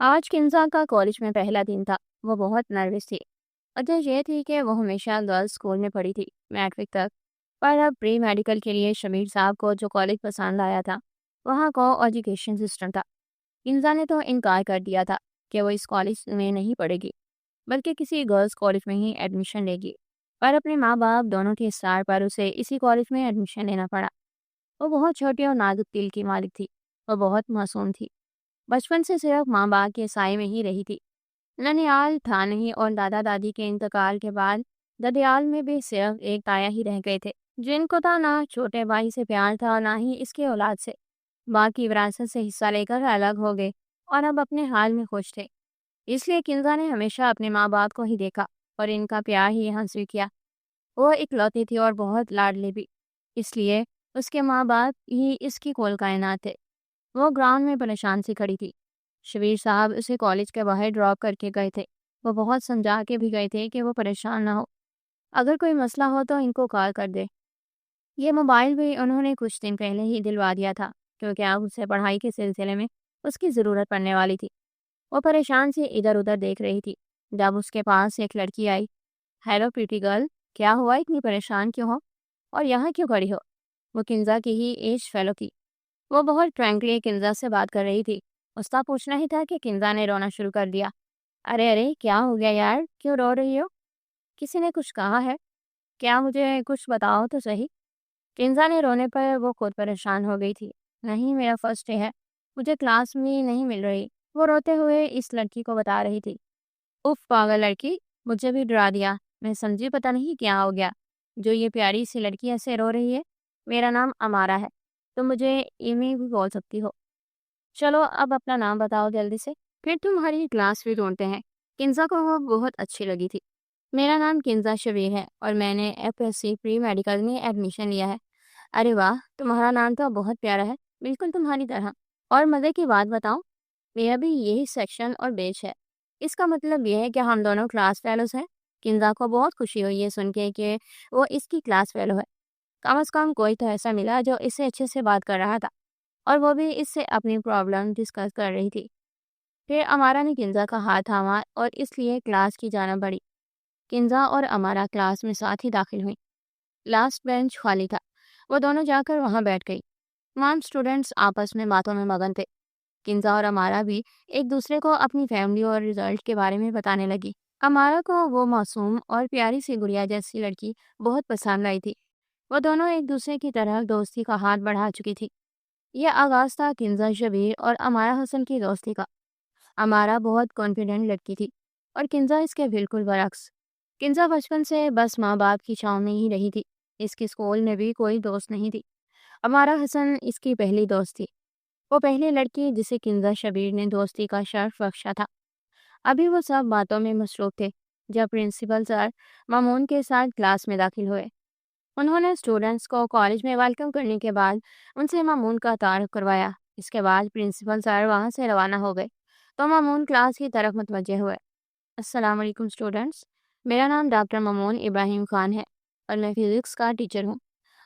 آج کنزا کا کالج میں پہلا دن تھا۔ وہ بہت نروس تھی۔ وجہ یہ تھی کہ وہ ہمیشہ گرلز اسکول میں پڑھی تھی میٹرک تک، پر اب پری میڈیکل کے لیے شبیر صاحب کو جو کالج پسند آیا تھا وہاں کو ایجوکیشن سسٹم تھا۔ کنزا نے تو انکار کر دیا تھا کہ وہ اس کالج میں نہیں پڑھے گی بلکہ کسی گرلز کالج میں ہی ایڈمیشن لے گی، پر اپنے ماں باپ دونوں کے اصرار پر اسے اسی کالج میں ایڈمیشن لینا پڑا۔ وہ بہت چھوٹی اور نازک دل کی مالک تھی۔ وہ بہت معصوم تھی، بچپن سے صرف ماں باپ کے سائے میں ہی رہی تھی۔ ننیال تھا نہیں اور دادا دادی کے انتقال کے بعد ددیال میں بھی صرف ایک تایا ہی رہ گئے تھے، جن کو تھا نہ چھوٹے بھائی سے پیار تھا نہ ہی اس کے اولاد سے۔ باقی وراثت سے حصہ لے کر الگ ہو گئے اور اب اپنے حال میں خوش تھے۔ اس لیے کنزا نے ہمیشہ اپنے ماں باپ کو ہی دیکھا اور ان کا پیار ہی حاصل کیا۔ وہ اکلوتی تھی اور بہت لاڈلی بھی، اس لیے اس کے ماں باپ ہی اس کی کل کائنات تھے۔ وہ گراؤنڈ میں پریشان سی کھڑی تھی۔ شبیر صاحب اسے کالج کے باہر ڈراپ کر کے گئے تھے۔ وہ بہت سمجھا کے بھی گئے تھے کہ وہ پریشان نہ ہو، اگر کوئی مسئلہ ہو تو ان کو کال کر دے۔ یہ موبائل بھی انہوں نے کچھ دن پہلے ہی دلوا دیا تھا کیونکہ اب اسے پڑھائی کے سلسلے میں اس کی ضرورت پڑنے والی تھی۔ وہ پریشان سے ادھر ادھر دیکھ رہی تھی جب اس کے پاس ایک لڑکی آئی۔ ہیلو پریٹی گرل، کیا ہوا، اتنی پریشان کیوں ہو اور یہاں کیوں کھڑی ہو؟ وہ کنزا کی ہی ایج فیلو تھی۔ وہ بہت فرینکلی کنزا سے بات کر رہی تھی۔ اس کا پوچھنا ہی تھا کہ کنزا نے رونا شروع کر دیا۔ ارے ارے کیا ہو گیا یار، کیوں رو رہی ہو؟ کسی نے کچھ کہا ہے کیا؟ مجھے کچھ بتاؤ تو صحیح۔ کنزا نے رونے پر وہ خود پریشان ہو گئی تھی۔ نہیں، میرا فرسٹ ڈے ہے، مجھے کلاس میں نہیں مل رہی، وہ روتے ہوئے اس لڑکی کو بتا رہی تھی۔ اف پاگل لڑکی، مجھے بھی ڈرا دیا۔ میں سمجھی پتہ نہیں کیا ہو گیا جو یہ پیاری سی لڑکی ایسے رو رہی ہے۔ میرا نام امارا ہے، تم مجھے ایمی بھی بول سکتی ہو۔ چلو اب اپنا نام بتاؤ جلدی سے، پھر تمہاری کلاس بھی ڈھونڈتے ہیں۔ کنزا کو وہ بہت اچھی لگی تھی۔ میرا نام کنزا شبیر ہے اور میں نے FSC پری میڈیکل میں ایڈمیشن لیا ہے۔ ارے واہ، تمہارا نام تو بہت پیارا ہے، بالکل تمہاری طرح۔ اور مزے کی بات بتاؤں، میرا بھی یہی سیکشن اور بیچ ہے۔ اس کا مطلب یہ ہے کہ ہم دونوں کلاس فیلوز ہیں۔ کنزا کو بہت خوشی ہوئی یہ سن کے کہ وہ اس کی کلاس فیلو ہے۔ کم از کم کوئی تو ایسا ملا جو اس سے اچھے سے بات کر رہا تھا اور وہ بھی اس سے اپنی پرابلم ڈسکس کر رہی تھی۔ پھر امارا نے کنزا کا ہاتھ تھاما اور اس لیے کلاس کی جانب بڑھی۔ کنزا اور امارا کلاس میں ساتھ ہی داخل ہوئیں۔ لاسٹ بینچ خالی تھا، وہ دونوں جا کر وہاں بیٹھ گئی۔ تمام اسٹوڈنٹس آپس میں باتوں میں مگن تھے۔ کنزا اور امارا بھی ایک دوسرے کو اپنی فیملی اور رزلٹ کے بارے میں بتانے لگی۔ امارا کو وہ معصوم اور پیاری سی گڑیا جیسی لڑکی بہت پسند آئی تھی۔ وہ دونوں ایک دوسرے کی طرح دوستی کا ہاتھ بڑھا چکی تھی۔ یہ آغاز تھا کنزا شبیر اور امارا حسن کی دوستی کا۔ امارا بہت کانفیڈنٹ لڑکی تھی اور کنزا اس کے بالکل برعکس۔ کنزا بچپن سے بس ماں باپ کی چھاؤں میں ہی رہی تھی۔ اس کی اسکول میں بھی کوئی دوست نہیں تھی۔ امارا حسن اس کی پہلی دوست تھی، وہ پہلی لڑکی جسے کنزا شبیر نے دوستی کا شرف بخشا تھا۔ ابھی وہ سب باتوں میں مصروف تھے جب پرنسپل سر مامون کے ساتھ کلاس میں داخل ہوئے۔ انہوں نے اسٹوڈنٹس کو کالج میں ویلکم کرنے کے بعد ان سے مامون کا تعارف کروایا۔ اس کے بعد پرنسپل سر وہاں سے روانہ ہو گئے تو مامون کلاس کی طرف متوجہ ہوئے۔ السلام علیکم اسٹوڈنٹس، میرا نام ڈاکٹر مامون ابراہیم خان ہے اور میں فزکس کا ٹیچر ہوں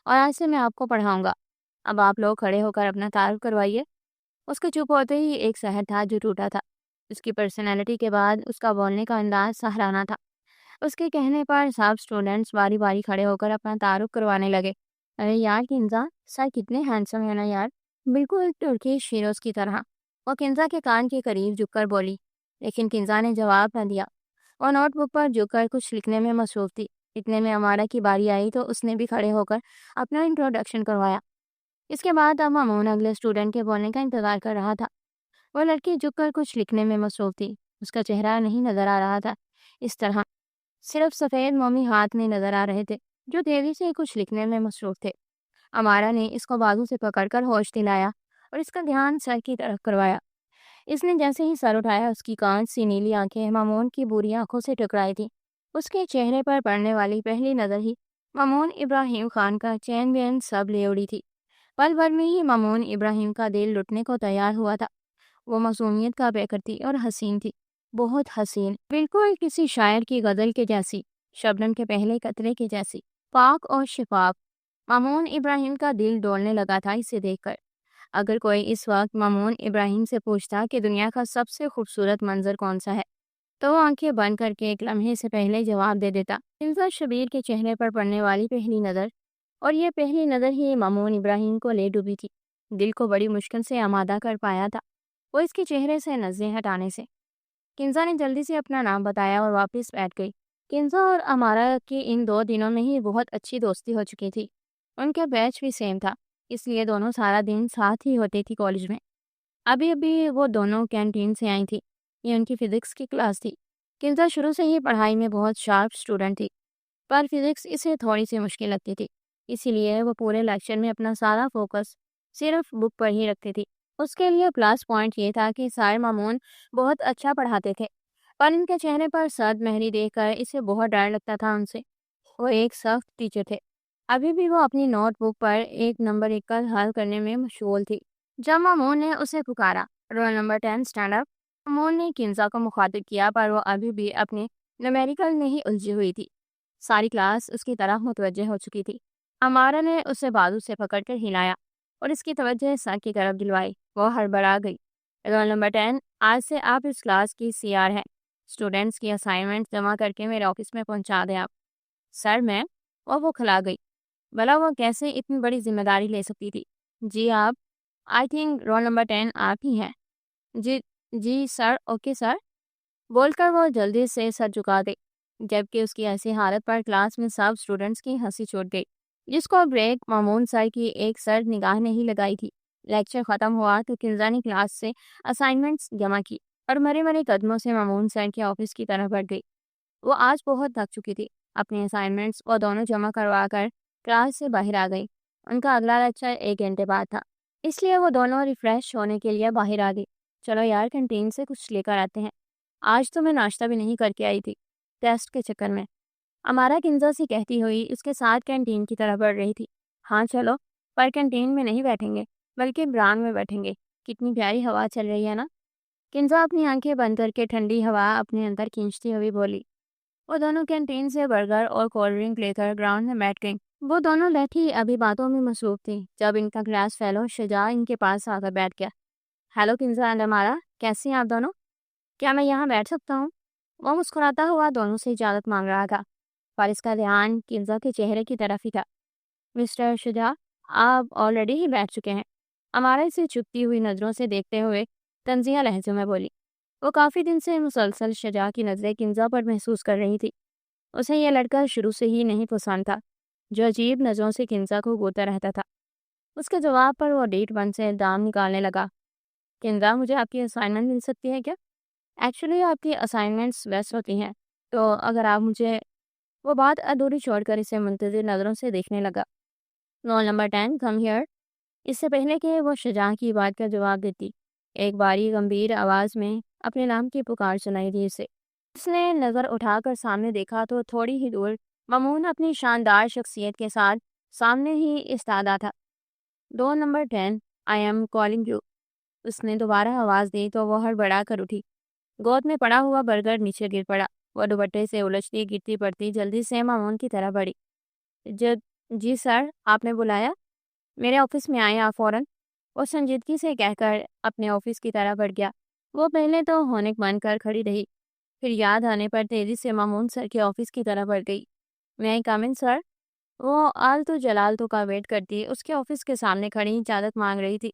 اور آج سے میں آپ کو پڑھاؤں گا۔ اب آپ لوگ کھڑے ہو کر اپنا تعارف کروائیے۔ اس کے چپ ہوتے ہی ایک شہر تھا جو ٹوٹا تھا۔ اس کی پرسنالٹی کے بعد اس کا بولنے کا انداز سہرانہ تھا۔ اس کے کہنے پر سب اسٹوڈنٹس باری باری کھڑے ہو کر اپنا تعارف کروانے لگے۔ ارے یار کنزا، سر کتنے ہینڈسم ہے نا یار، بالکل ترکیش ہیروز کی طرح۔ وہ کنزا کے کان کے قریب جھک کر بولی، لیکن کنزا نے جواب نہ دیا۔ وہ نوٹ بک پر جھک کر کچھ لکھنے میں مصروف تھی۔ اتنے میں امارا کی باری آئی تو اس نے بھی کھڑے ہو کر اپنا انٹروڈکشن کروایا۔ اس کے بعد اب مامون اگلے اسٹوڈنٹ کے بولنے کا انتظار کر رہا تھا۔ وہ لڑکی جھک کر کچھ لکھنے میں مصروف تھی۔ اس کا چہرہ نہیں نظر آ رہا تھا، اس طرح صرف سفید مومی ہاتھ نہیں نظر آ رہے تھے جو تیزی سے کچھ لکھنے میں مصروف تھے۔ امارا نے اس کو بازو سے پکڑ کر ہوش دلایا اور اس کا دھیان سر کی طرف کروایا۔ اس نے جیسے ہی سر اٹھایا اس کی کانچ سی نیلی آنکھیں مامون کی بری آنکھوں سے ٹکرائی تھی۔ اس کے چہرے پر پڑنے والی پہلی نظر ہی مامون ابراہیم خان کا چین بین سب لے اڑی تھی۔ پل بھر میں ہی مامون ابراہیم کا دل لٹنے کو تیار ہوا تھا۔ وہ معصومیت کا پیکر تھی اور حسین تھی، بہت حسین، بالکل کسی شاعر کی غزل کے جیسی، شبنم کے پہلے قطرے کے جیسی، پاک اور شفاف۔ مامون ابراہیم کا دل ڈولنے لگا تھا اسے دیکھ کر۔ اگر کوئی اس وقت مامون ابراہیم سے پوچھتا کہ دنیا کا سب سے خوبصورت منظر کون سا ہے تو وہ آنکھیں بند کر کے ایک لمحے سے پہلے جواب دے دیتا۔ کنزا شبیر کے چہرے پر پڑنے والی پہلی نظر، اور یہ پہلی نظر ہی مامون ابراہیم کو لے ڈوبی تھی، دل کو بڑی مشکل سے آمادہ کر پایا تھا وہ اس کے چہرے سے نظریں ہٹانے سے۔ کنزا نے جلدی سے اپنا نام بتایا اور واپس بیٹھ گئی۔ کنزا اور امارا کی ان 2 دنوں میں ہی بہت اچھی دوستی ہو چکی تھی۔ ان کا بیچ بھی سیم تھا، اس لیے دونوں سارا دن ساتھ ہی ہوتے تھی کالج میں۔ ابھی وہ دونوں کینٹین سے آئی تھی۔ یہ ان کی فزکس کی کلاس تھی۔ کنزا شروع سے ہی پڑھائی میں بہت شارپ اسٹوڈنٹ تھی، پر فزکس اسے تھوڑی سی مشکل لگتی تھی، اسی لیے وہ پورے لیکچر میں اپنا سارا فوکس صرف بک پر ہی رکھتی تھی۔ اس کے لیے پلس پوائنٹ یہ تھا کہ سار مامون بہت اچھا پڑھاتے تھے، پر ان کے چہرے پر سرد مہری دیکھ کر اسے بہت ڈر لگتا تھا ان سے۔ وہ ایک سخت ٹیچر تھے۔ ابھی بھی وہ اپنی نوٹ بک پر 1 نمبر کا حل کرنے میں مشغول تھی جب مامون نے اسے پکارا، رول نمبر 10 اسٹینڈ اپ۔ مامون نے کنزا کو مخاطب کیا، پر وہ ابھی بھی اپنے نومیریکل میں ہی الجھی ہوئی تھی۔ ساری کلاس اس کی طرف متوجہ ہو چکی تھی۔ امارا نے اسے بازو سے پکڑ کر ہلایا اور اس کی توجہ سر کی طرف دلوائی۔ وہ ہڑبڑا گئی۔ رول نمبر 10، آج سے آپ اس کلاس کی CR ہیں۔ اسٹوڈنٹس کی اسائنمنٹ جمع کر کے میرے آفس میں پہنچا دیں آپ۔ سر میم، وہ کھلا گئی۔ بھلا وہ کیسے اتنی بڑی ذمہ داری لے سکتی تھی؟ جی آپ، آئی تھنک رول نمبر 10 آپ ہی ہیں۔ جی سر، اوکے سر، بول کر وہ جلدی سے سر جھکا دے، جبکہ اس کی ایسی حالت پر کلاس میں سب اسٹوڈنٹس کی ہنسی چھوٹ گئی، جس کو بریک مامون سر کی ایک سرد نگاہ نہیں لگائی تھی۔ لیکچر ختم ہوا تو کنزا نے کلاس سے اسائنمنٹس جمع کی اور مرے قدموں سے مامون سر کے آفس کی طرف بڑھ گئی۔ وہ آج بہت تھک چکی تھی۔ اپنے اسائنمنٹس وہ دونوں جمع کروا کر کلاس سے باہر آ گئی۔ ان کا اگلا لیکچر 1 گھنٹے بعد تھا، اس لیے وہ دونوں ریفریش ہونے کے لیے باہر آ گئی۔ چلو یار، کینٹین سے کچھ لے کر آتے ہیں، آج تو میں ناشتہ بھی نہیں کر کے آئی تھی ٹیسٹ کے چکر میں، امارا کنزا سے کہتی ہوئی اس کے ساتھ کینٹین کی طرف بڑھ رہی تھی۔ ہاں چلو، پر کینٹین میں نہیں بیٹھیں گے بلکہ بران میں بیٹھیں گے، کتنی پیاری ہوا چل رہی ہے نا۔ کنزا اپنی آنکھیں بند کر کے ٹھنڈی ہوا اپنے اندر کھینچتی ہوئی بولی۔ وہ دونوں کینٹین سے برگر اور کولڈ ڈرنک لے کر گراؤنڈ میں بیٹھ گئیں۔ وہ دونوں بیٹھی ابھی باتوں میں مصروف تھی جب ان کا کلاس فیلو شجاع ان کے پاس آ کر بیٹھ گیا۔ ہیلو کنزا اینڈ امارا، کیسی ہیں آپ دونوں؟ کیا میں یہاں بیٹھ سکتا ہوں؟ وہ مسکراتا ہوا دونوں سے اجازت مانگ رہا تھا، پر اس کا دھیان کنزا کے چہرے کی طرف ہی تھا۔ مسٹر شجاع، آپ آلریڈی ہی بیٹھ چکے ہیں، امارا اسے چپتی ہوئی نظروں سے دیکھتے ہوئے طنزیہ لہجے میں بولی۔ وہ کافی دن سے مسلسل شجاع کی نظریں کنزا پر محسوس کر رہی تھی۔ اسے یہ لڑکا شروع سے ہی نہیں پسند تھا جو عجیب نظروں سے کنزا کو گھورتا رہتا تھا۔ اس کے جواب پر وہ ڈیٹ بند سے دام نکالنے لگا۔ کنزا، مجھے آپ کی اسائنمنٹ مل سکتی ہے کیا؟ ایکچولی آپ کی اسائنمنٹس بیسٹ ہوتی ہیں، تو اگر آپ مجھے… وہ بات ادھوری چھوڑ کر اسے منتظر نظروں سے دیکھنے لگا۔ Roll number 10 come here. اس سے پہلے کہ وہ شجاع کی بات کا جواب دیتی، ایک باری گمبھیر آواز میں اپنے نام کی پکار سنائی دی اسے۔ اس نے نظر اٹھا کر سامنے دیکھا تو تھوڑی ہی دور مامون اپنی شاندار شخصیت کے ساتھ سامنے ہی ایستادہ تھا۔ Roll number 10، I am calling you. اس نے دوبارہ آواز دی تو وہ ہڑبڑا کر اٹھی۔ گود میں پڑا ہوا برگر نیچے گر پڑا۔ وہ دوپٹے سے الجھتی گرتی پڑتی جلدی سے مامون کی طرف بڑھی۔ جی سر، آپ نے بلایا؟ میرے آفس میں آئے آپ فوراً، وہ سنجیدگی سے کہہ کر اپنے آفس کی طرف بڑھ گیا۔ وہ پہلے تو ہونک بن کر کھڑی رہی، پھر یاد آنے پر تیزی سے مامون سر کے آفس کی طرف بڑھ گئی۔ میں کم ان سر؟ وہ آلتو جلالتو کا ویٹ کرتی اس کے آفس کے سامنے کھڑی اجازت مانگ رہی تھی۔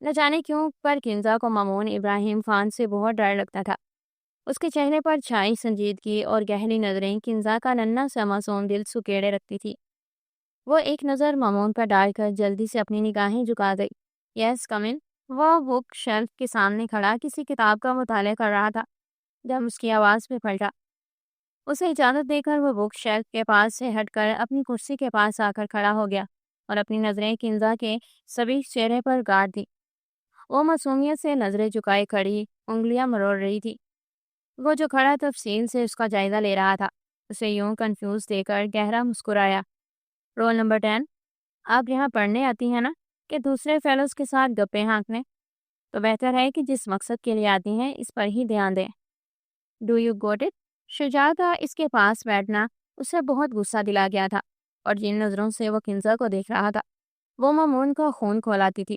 نہ جانے کیوں پر کنزا کو مامون ابراہیم خان سے بہت ڈر لگتا تھا۔ اس کے چہرے پر چھائی سنجیدگی اور گہری نظریں کنزا کا ننھا سا معصوم دل سکیڑے رکھتی تھی۔ وہ ایک نظر مامون پر ڈال کر جلدی سے اپنی نگاہیں جھکا گئی۔ یس کم ان۔ وہ بک شیلف کے سامنے کھڑا کسی کتاب کا مطالعہ کر رہا تھا جب اس کی آواز پہ پلٹا۔ اسے اجازت دے کر وہ بک شیلف کے پاس سے ہٹ کر اپنی کرسی کے پاس آ کر کھڑا ہو گیا اور اپنی نظریں کنزا کے سبھی چہرے پر گاڑ دی۔ وہ معصومیت سے نظریں جھکائے کھڑی انگلیاں مروڑ رہی تھی۔ وہ جو کھڑا تفصیل سے اس کا جائزہ لے رہا تھا اسے یوں کنفیوز دے کر گہرا مسکرایا۔ رول نمبر 10، آپ یہاں پڑھنے آتی ہیں نا کہ دوسرے فیلوز کے ساتھ گپے ہانکنے؟ تو بہتر ہے کہ جس مقصد کے لیے آتی ہیں اس پر ہی دھیان دیں۔ Do you got it? Shuja کا اس کے پاس بیٹھنا اسے بہت غصہ دلا گیا تھا اور جن نظروں سے وہ کنزا کو دیکھ رہا تھا وہ مامون کا خون کھولاتی تھی۔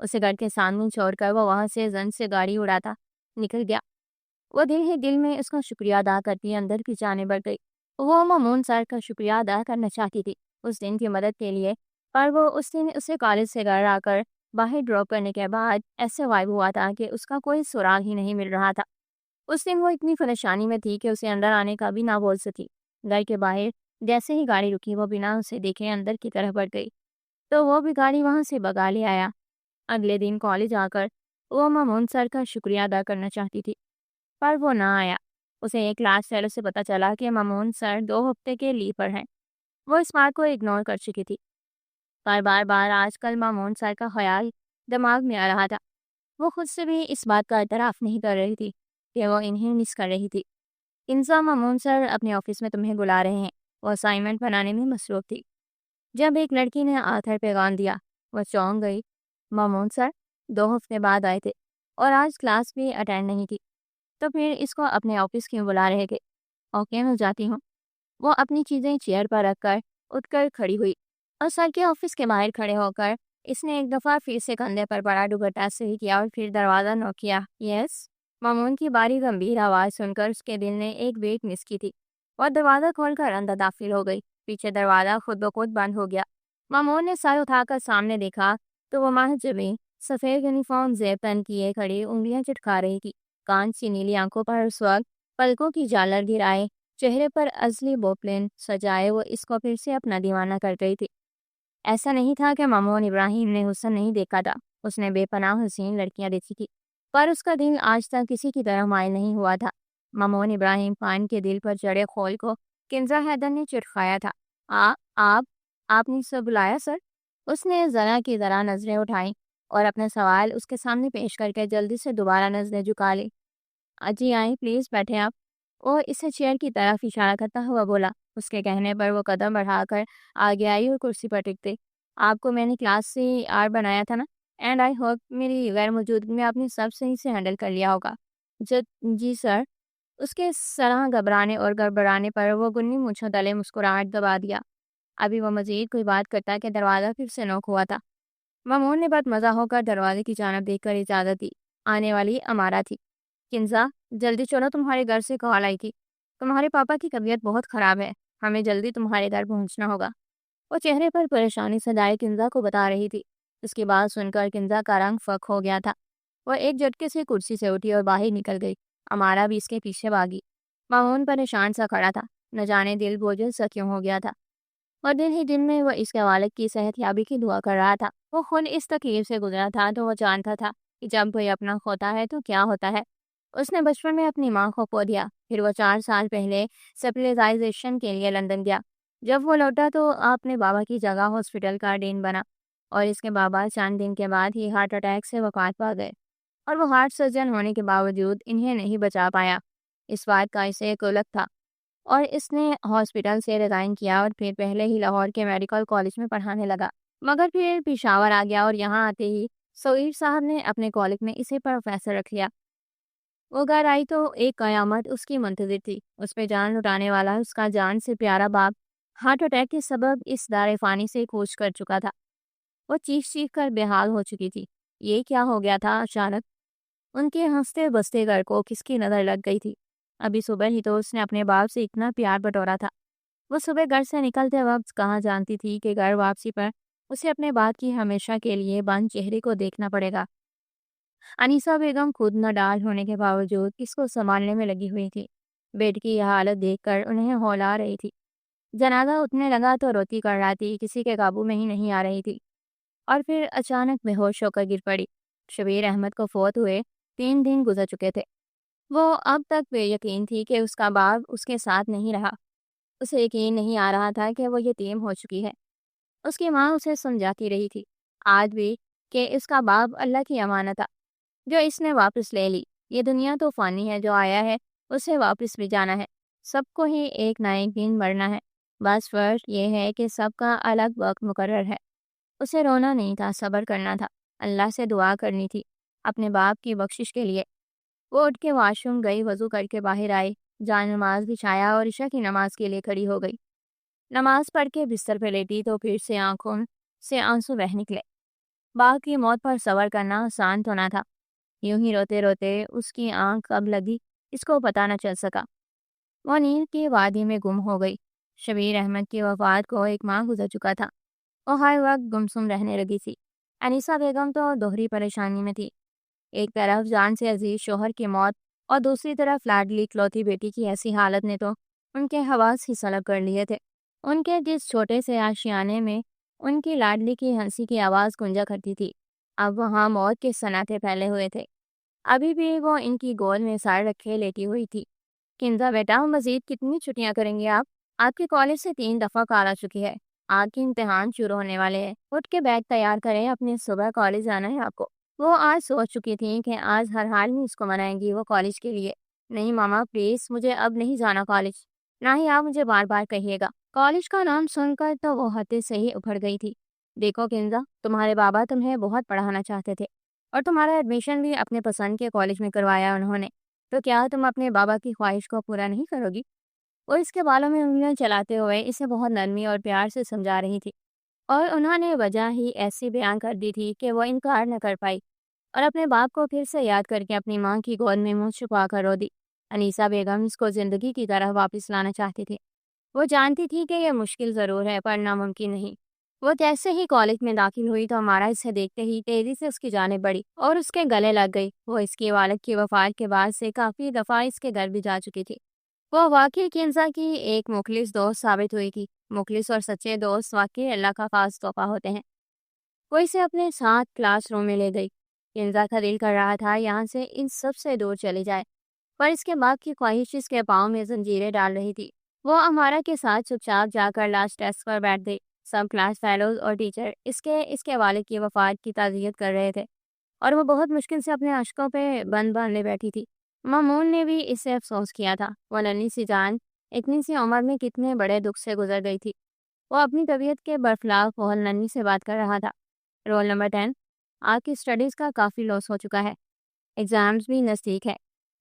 اسے گھر کے سامنے چھوڑ کر وہ وہاں سے زن سے گاڑی اڑاتا نکل گیا۔ وہ دل ہی دل میں اس کا شکریہ ادا کرتی اندر کی جانے بڑھ گئی۔ وہ مامون سر کا شکریہ ادا کرنا چاہتی تھی اس دن کی مدد کے لیے، پر وہ اس دن اسے کالج سے گھر آ کر باہر ڈراپ کرنے کے بعد ایسے غائب ہوا تھا کہ اس کا کوئی سراغ ہی نہیں مل رہا تھا۔ اس دن وہ اتنی پریشانی میں تھی کہ اسے اندر آنے کا بھی نہ بول سکی۔ گھر کے باہر جیسے ہی گاڑی رکی وہ بنا اسے دیکھے اندر کی طرف بڑھ گئی تو وہ بھی گاڑی وہاں سے بگا لے آیا۔ اگلے دن کالج آ کر وہ مامون سر کا شکریہ ادا کرنا چاہتی تھی، پر وہ نہ آیا۔ اسے ایک کلاس فیلو سے پتہ چلا کہ مامون سر 2 ہفتے کے لیو پر ہیں۔ وہ اس بات کو اگنور کر چکی تھی، پر بار بار آج کل مامون سر کا خیال دماغ میں آ رہا تھا۔ وہ خود سے بھی اس بات کا اعتراف نہیں کر رہی تھی کہ وہ انہیں مس کر رہی تھی۔ کنزا، مامون سر اپنے آفس میں تمہیں بلا رہے ہیں۔ وہ اسائنمنٹ بنانے میں مصروف تھی جب ایک لڑکی نے آتھر پیغام دیا۔ وہ چونک گئی۔ مامون سر 2 ہفتے بعد آئے تھے اور آج کلاس بھی اٹینڈ نہیں کی، تو پھر اس کو اپنے آفس کیوں بلا رہے تھے؟ اوکے، میں جاتی ہوں۔ وہ اپنی چیزیں چیئر پر رکھ کر اٹھ کر کھڑی ہوئی اور سر کے آفس کے باہر کھڑے ہو کر اس نے ایک دفعہ پھر سے کندھے پر بڑا دوپٹہ صحیح کیا اور پھر دروازہ نوک کیا۔ یس؟ مامون کی باری گمبھیر آواز سن کر اس کے دل نے ایک بیٹ مس کی تھی۔ وہ دروازہ کھول کر اندر داخل ہو گئی۔ پیچھے دروازہ خود بخود بند ہو گیا۔ مامون نے سر اٹھا کر سامنے دیکھا تو وہ محجبیں سفید یونیفارم زیب پہن کیے کھڑی انگلیاں چٹکا رہی تھی۔ کانچ سی نیلی آنکھوں پر اس وقت پلکوں کی جالر گرائے، چہرے پر ازلی بوپلن سجائے وہ اس کو پھر سے اپنا دیوانہ کر رہی تھی۔ ایسا نہیں تھا کہ مامون ابراہیم نے حسن نہیں دیکھا تھا، اس نے بے پناہ حسین لڑکیاں دیکھی تھی، پر اس کا دل آج تک کسی کی طرح مائل نہیں ہوا تھا۔ مامون ابراہیم خان کے دل پر چڑھے خول کو کنزا حیدر نے چٹخایا تھا۔ آپ نے اسے بلایا سر؟ اس نے ذرا کی ذرا نظریں اٹھائیں اور اپنا سوال اس کے سامنے پیش کر کے جلدی سے دوبارہ نظریں جھکا لی۔ جی آئیں، پلیز بیٹھیں آپ۔ وہ اسے چیئر کی طرف اشارہ کرتا ہوا بولا۔ اس کے کہنے پر وہ قدم بڑھا کر آگے آئی اور کرسی پر ٹک گئی۔ آپ کو میں نے کلاس سے آر بنایا تھا نا، اینڈ آئی ہوپ میری غیر موجودگی میں آپ نے سب صحیح سے ہینڈل کر لیا ہوگا۔ جی سر۔ اس کے سرا گھبرانے اور گڑبڑانے پر وہ گنی مونچھوں تلے مسکراہٹ دبا دیا۔ ابھی وہ مزید کوئی بات کرتا کہ دروازہ پھر سے نوک ہوا تھا۔ مامون نے بہت مزہ ہو کر دروازے کی جانب دیکھ کر اجازت دی۔ آنے والی امارہ تھی۔ کنزا، جلدی چلو، تمہارے گھر سے کال آئی تھی۔ تمہارے پاپا کی طبیعت بہت خراب ہے، ہمیں جلدی تمہارے گھر پہنچنا ہوگا۔ وہ چہرے پر پریشانی سجائے کنزا کو بتا رہی تھی۔ اس کی بات سن کر کنزا کا رنگ فک ہو گیا تھا۔ وہ ایک جھٹکے سے کرسی سے اٹھی اور باہر نکل گئی۔ امارہ بھی اس کے پیچھے بھاگی۔ مامون پریشان سا کھڑا تھا، نہ جانے دل بوجھل سا کیوں ہو گیا تھا، اور دل ہی دل میں وہ اس کے والد کی صحت یابی کی دعا کر رہا تھا۔ وہ خود اس تکلیف سے گزرا تھا تو وہ جانتا تھا کہ جب کوئی اپنا کھوتا ہے تو کیا ہوتا ہے۔ اس نے بچپن میں اپنی ماں کو کھو دیا، پھر وہ 4 سال پہلے سپیشلائزیشن کے لیے لندن گیا۔ جب وہ لوٹا تو اپنے بابا کی جگہ ہاسپٹل کا ڈین بنا، اور اس کے بابا چند دن کے بعد ہی ہارٹ اٹیک سے وفات پا گئے، اور وہ ہارٹ سرجن ہونے کے باوجود انہیں نہیں بچا پایا۔ اس بات کا اسے کلک تھا اور اس نے ہاسپٹل سے ریزائن کیا اور پھر پہلے ہی لاہور کے میڈیکل کالج میں پڑھانے لگا، مگر پھر پشاور آ گیا اور یہاں آتے ہی سعید صاحب نے اپنے کالج میں اسے پروفیسر رکھ لیا۔ وہ گھر آئی تو ایک قیامت اس کی منتظر تھی۔ اس پہ جان لٹانے والا اس کا جان سے پیارا باپ ہارٹ اٹیک کے سبب اس دار فانی سے کوچ کر چکا تھا۔ وہ چیخ چیخ کر بے حال ہو چکی تھی۔ یہ کیا ہو گیا تھا اچانک؟ ان کے ہنستے بستے گھر کو کس کی نظر لگ گئی تھی؟ ابھی صبح ہی تو اس نے اپنے باپ سے اتنا پیار بٹورا تھا۔ وہ صبح گھر سے نکلتے وقت کہاں جانتی تھی کہ گھر واپسی پر اسے اپنے باپ کی ہمیشہ کے لیے بند چہرے کو دیکھنا پڑے گا۔ انیسہ بیگم خود نہ ڈال ہونے کے باوجود اس کو سنبھالنے میں لگی ہوئی تھی۔ بیٹی کی یہ حالت دیکھ کر انہیں ہول آ رہی تھی۔ جنازہ اٹھنے لگا تو روتی کڑلاتی کسی کے قابو میں ہی نہیں آ رہی تھی، اور پھر اچانک بے ہوش ہو کر گر پڑی۔ شبیر احمد کو فوت ہوئے 3 دن گزر چکے تھے۔ وہ اب تک بے یقین تھی کہ اس کا باپ اس کے ساتھ نہیں رہا۔ اسے یقین نہیں آ رہا تھا کہ وہ یتیم ہو چکی ہے۔ اس کی ماں اسے سمجھاتی رہی تھی آج بھی کہ اس کا باپ اللہ کی امانت تھا جو اس نے واپس لے لی۔ یہ دنیا تو فانی ہے، جو آیا ہے اسے واپس بھی جانا ہے۔ سب کو ہی ایک نہ ایک دن مرنا ہے، بس فرق یہ ہے کہ سب کا الگ وقت مقرر ہے۔ اسے رونا نہیں تھا، صبر کرنا تھا، اللہ سے دعا کرنی تھی اپنے باپ کی بخشش کے لیے۔ وہ اٹھ کے واش روم گئی، وضو کر کے باہر آئی، جان نماز بچھایا اور عشاء کی نماز کے لیے کھڑی ہو گئی۔ نماز پڑھ کے بستر پہ لیٹی تو پھر سے آنکھوں سے آنسو بہہ نکلے۔ باغ کی موت پر صبر کرنا آسان تو نہ تھا۔ یوں ہی روتے روتے اس کی آنکھ کب لگی اس کو پتہ نہ چل سکا۔ وہ نیند کی وادی میں گم ہو گئی۔ شبیر احمد کی وفات کو ایک ماہ گزر چکا تھا۔ وہ ہر وقت گمسم رہنے لگی تھی۔ انیسہ بیگم تو دوہری پریشانی میں تھی۔ ایک طرف جان سے عزیز شوہر کی موت اور دوسری طرف لاڈلی اکلوتی بیٹی کی ایسی حالت نے تو ان کے حواس ہی سلب کر لیے تھے۔ ان کے جس چھوٹے سے آشیانے میں ان کی لاڈلی کی ہنسی کی آواز گونجا کرتی تھی، اب وہاں موت کے سناٹے پھیلے ہوئے تھے۔ ابھی بھی وہ ان کی گود میں سار رکھے لیٹی ہوئی تھی۔ کنزا بیٹا، مزید کتنی چھٹیاں کریں گے آپ؟ آپ کے کالج سے 3 دفعہ کال آ چکی ہے۔ آپ کے امتحان شروع ہونے والے ہیں۔ اٹھ کے بیگ تیار کریں، اپنے صبح کالج جانا ہے آپ کو۔ وہ آج سوچ چکی تھی کہ آج ہر حال میں اس کو منائیں گی وہ کالج کے لیے۔ نہیں ماما پلیز، مجھے اب نہیں جانا کالج، نہ ہی آپ مجھے بار بار کہیے گا۔ کالج کا نام سن کر تو وہ حد سے ہی اکھڑ گئی تھی۔ دیکھو کنزا، تمہارے بابا تمہیں بہت پڑھانا چاہتے تھے اور تمہارا ایڈمیشن بھی اپنے پسند کے کالج میں کروایا انہوں نے، تو کیا تم اپنے بابا کی خواہش کو پورا نہیں کرو گی؟ وہ اس کے بالوں میں انگلیاں چلاتے ہوئے اسے بہت نرمی اور پیار سے سمجھا رہی تھی، اور انہوں نے وجہ ہی ایسی بیان کر دی تھی کہ وہ انکار نہ کر پائی اور اپنے باپ کو پھر سے یاد کر کے اپنی ماں کی گود میں منہ چھپا کر رو دی۔ انیسہ بیگم اس کو زندگی کی طرح واپس لانا چاہتی تھی۔ وہ جانتی تھی کہ یہ مشکل ضرور ہے پر ناممکن نہیں۔ وہ جیسے ہی کالج میں داخل ہوئی تو ہمارا اسے دیکھتے ہی تیزی سے اس کی جانب بڑھی اور اس کے گلے لگ گئی۔ وہ اس کی والد کی وفات کے بعد سے کافی دفعہ اس کے گھر بھی جا چکی تھی۔ وہ واقعی کنزا کی ایک مخلص دوست ثابت ہوئی تھی۔ مخلص اور سچے دوست واقعی اللہ کا خاص تحفہ ہوتے ہیں۔ وہ اسے اپنے ساتھ کلاس روم میں لے گئی۔ کنزا کا دل کر رہا تھا یہاں سے ان سب سے دور چلی جائے، پر اس کے باپ کی خواہش اس کے پاؤں میں زنجیریں ڈال رہی تھی۔ وہ امارا کے ساتھ چپ چاپ جا کر لاسٹ ڈیسک پر بیٹھ گئی۔ سب کلاس فیلوز اور ٹیچر اس کے والد کی وفات کی تعزیت کر رہے تھے اور وہ بہت مشکل سے اپنے اشکوں پہ بند باندھے بیٹھی تھی۔ مامون نے بھی اس سے افسوس کیا تھا۔ وہ ننھی سی جان اتنی سی عمر میں کتنے بڑے دکھ سے گزر گئی تھی۔ وہ اپنی طبیعت کے برخلاف بہت ننھی سے بات کر رہا تھا۔ رول نمبر 10، آپ کی اسٹڈیز کا کافی لاس ہو چکا ہے، ایگزامز بھی نزدیک ہے۔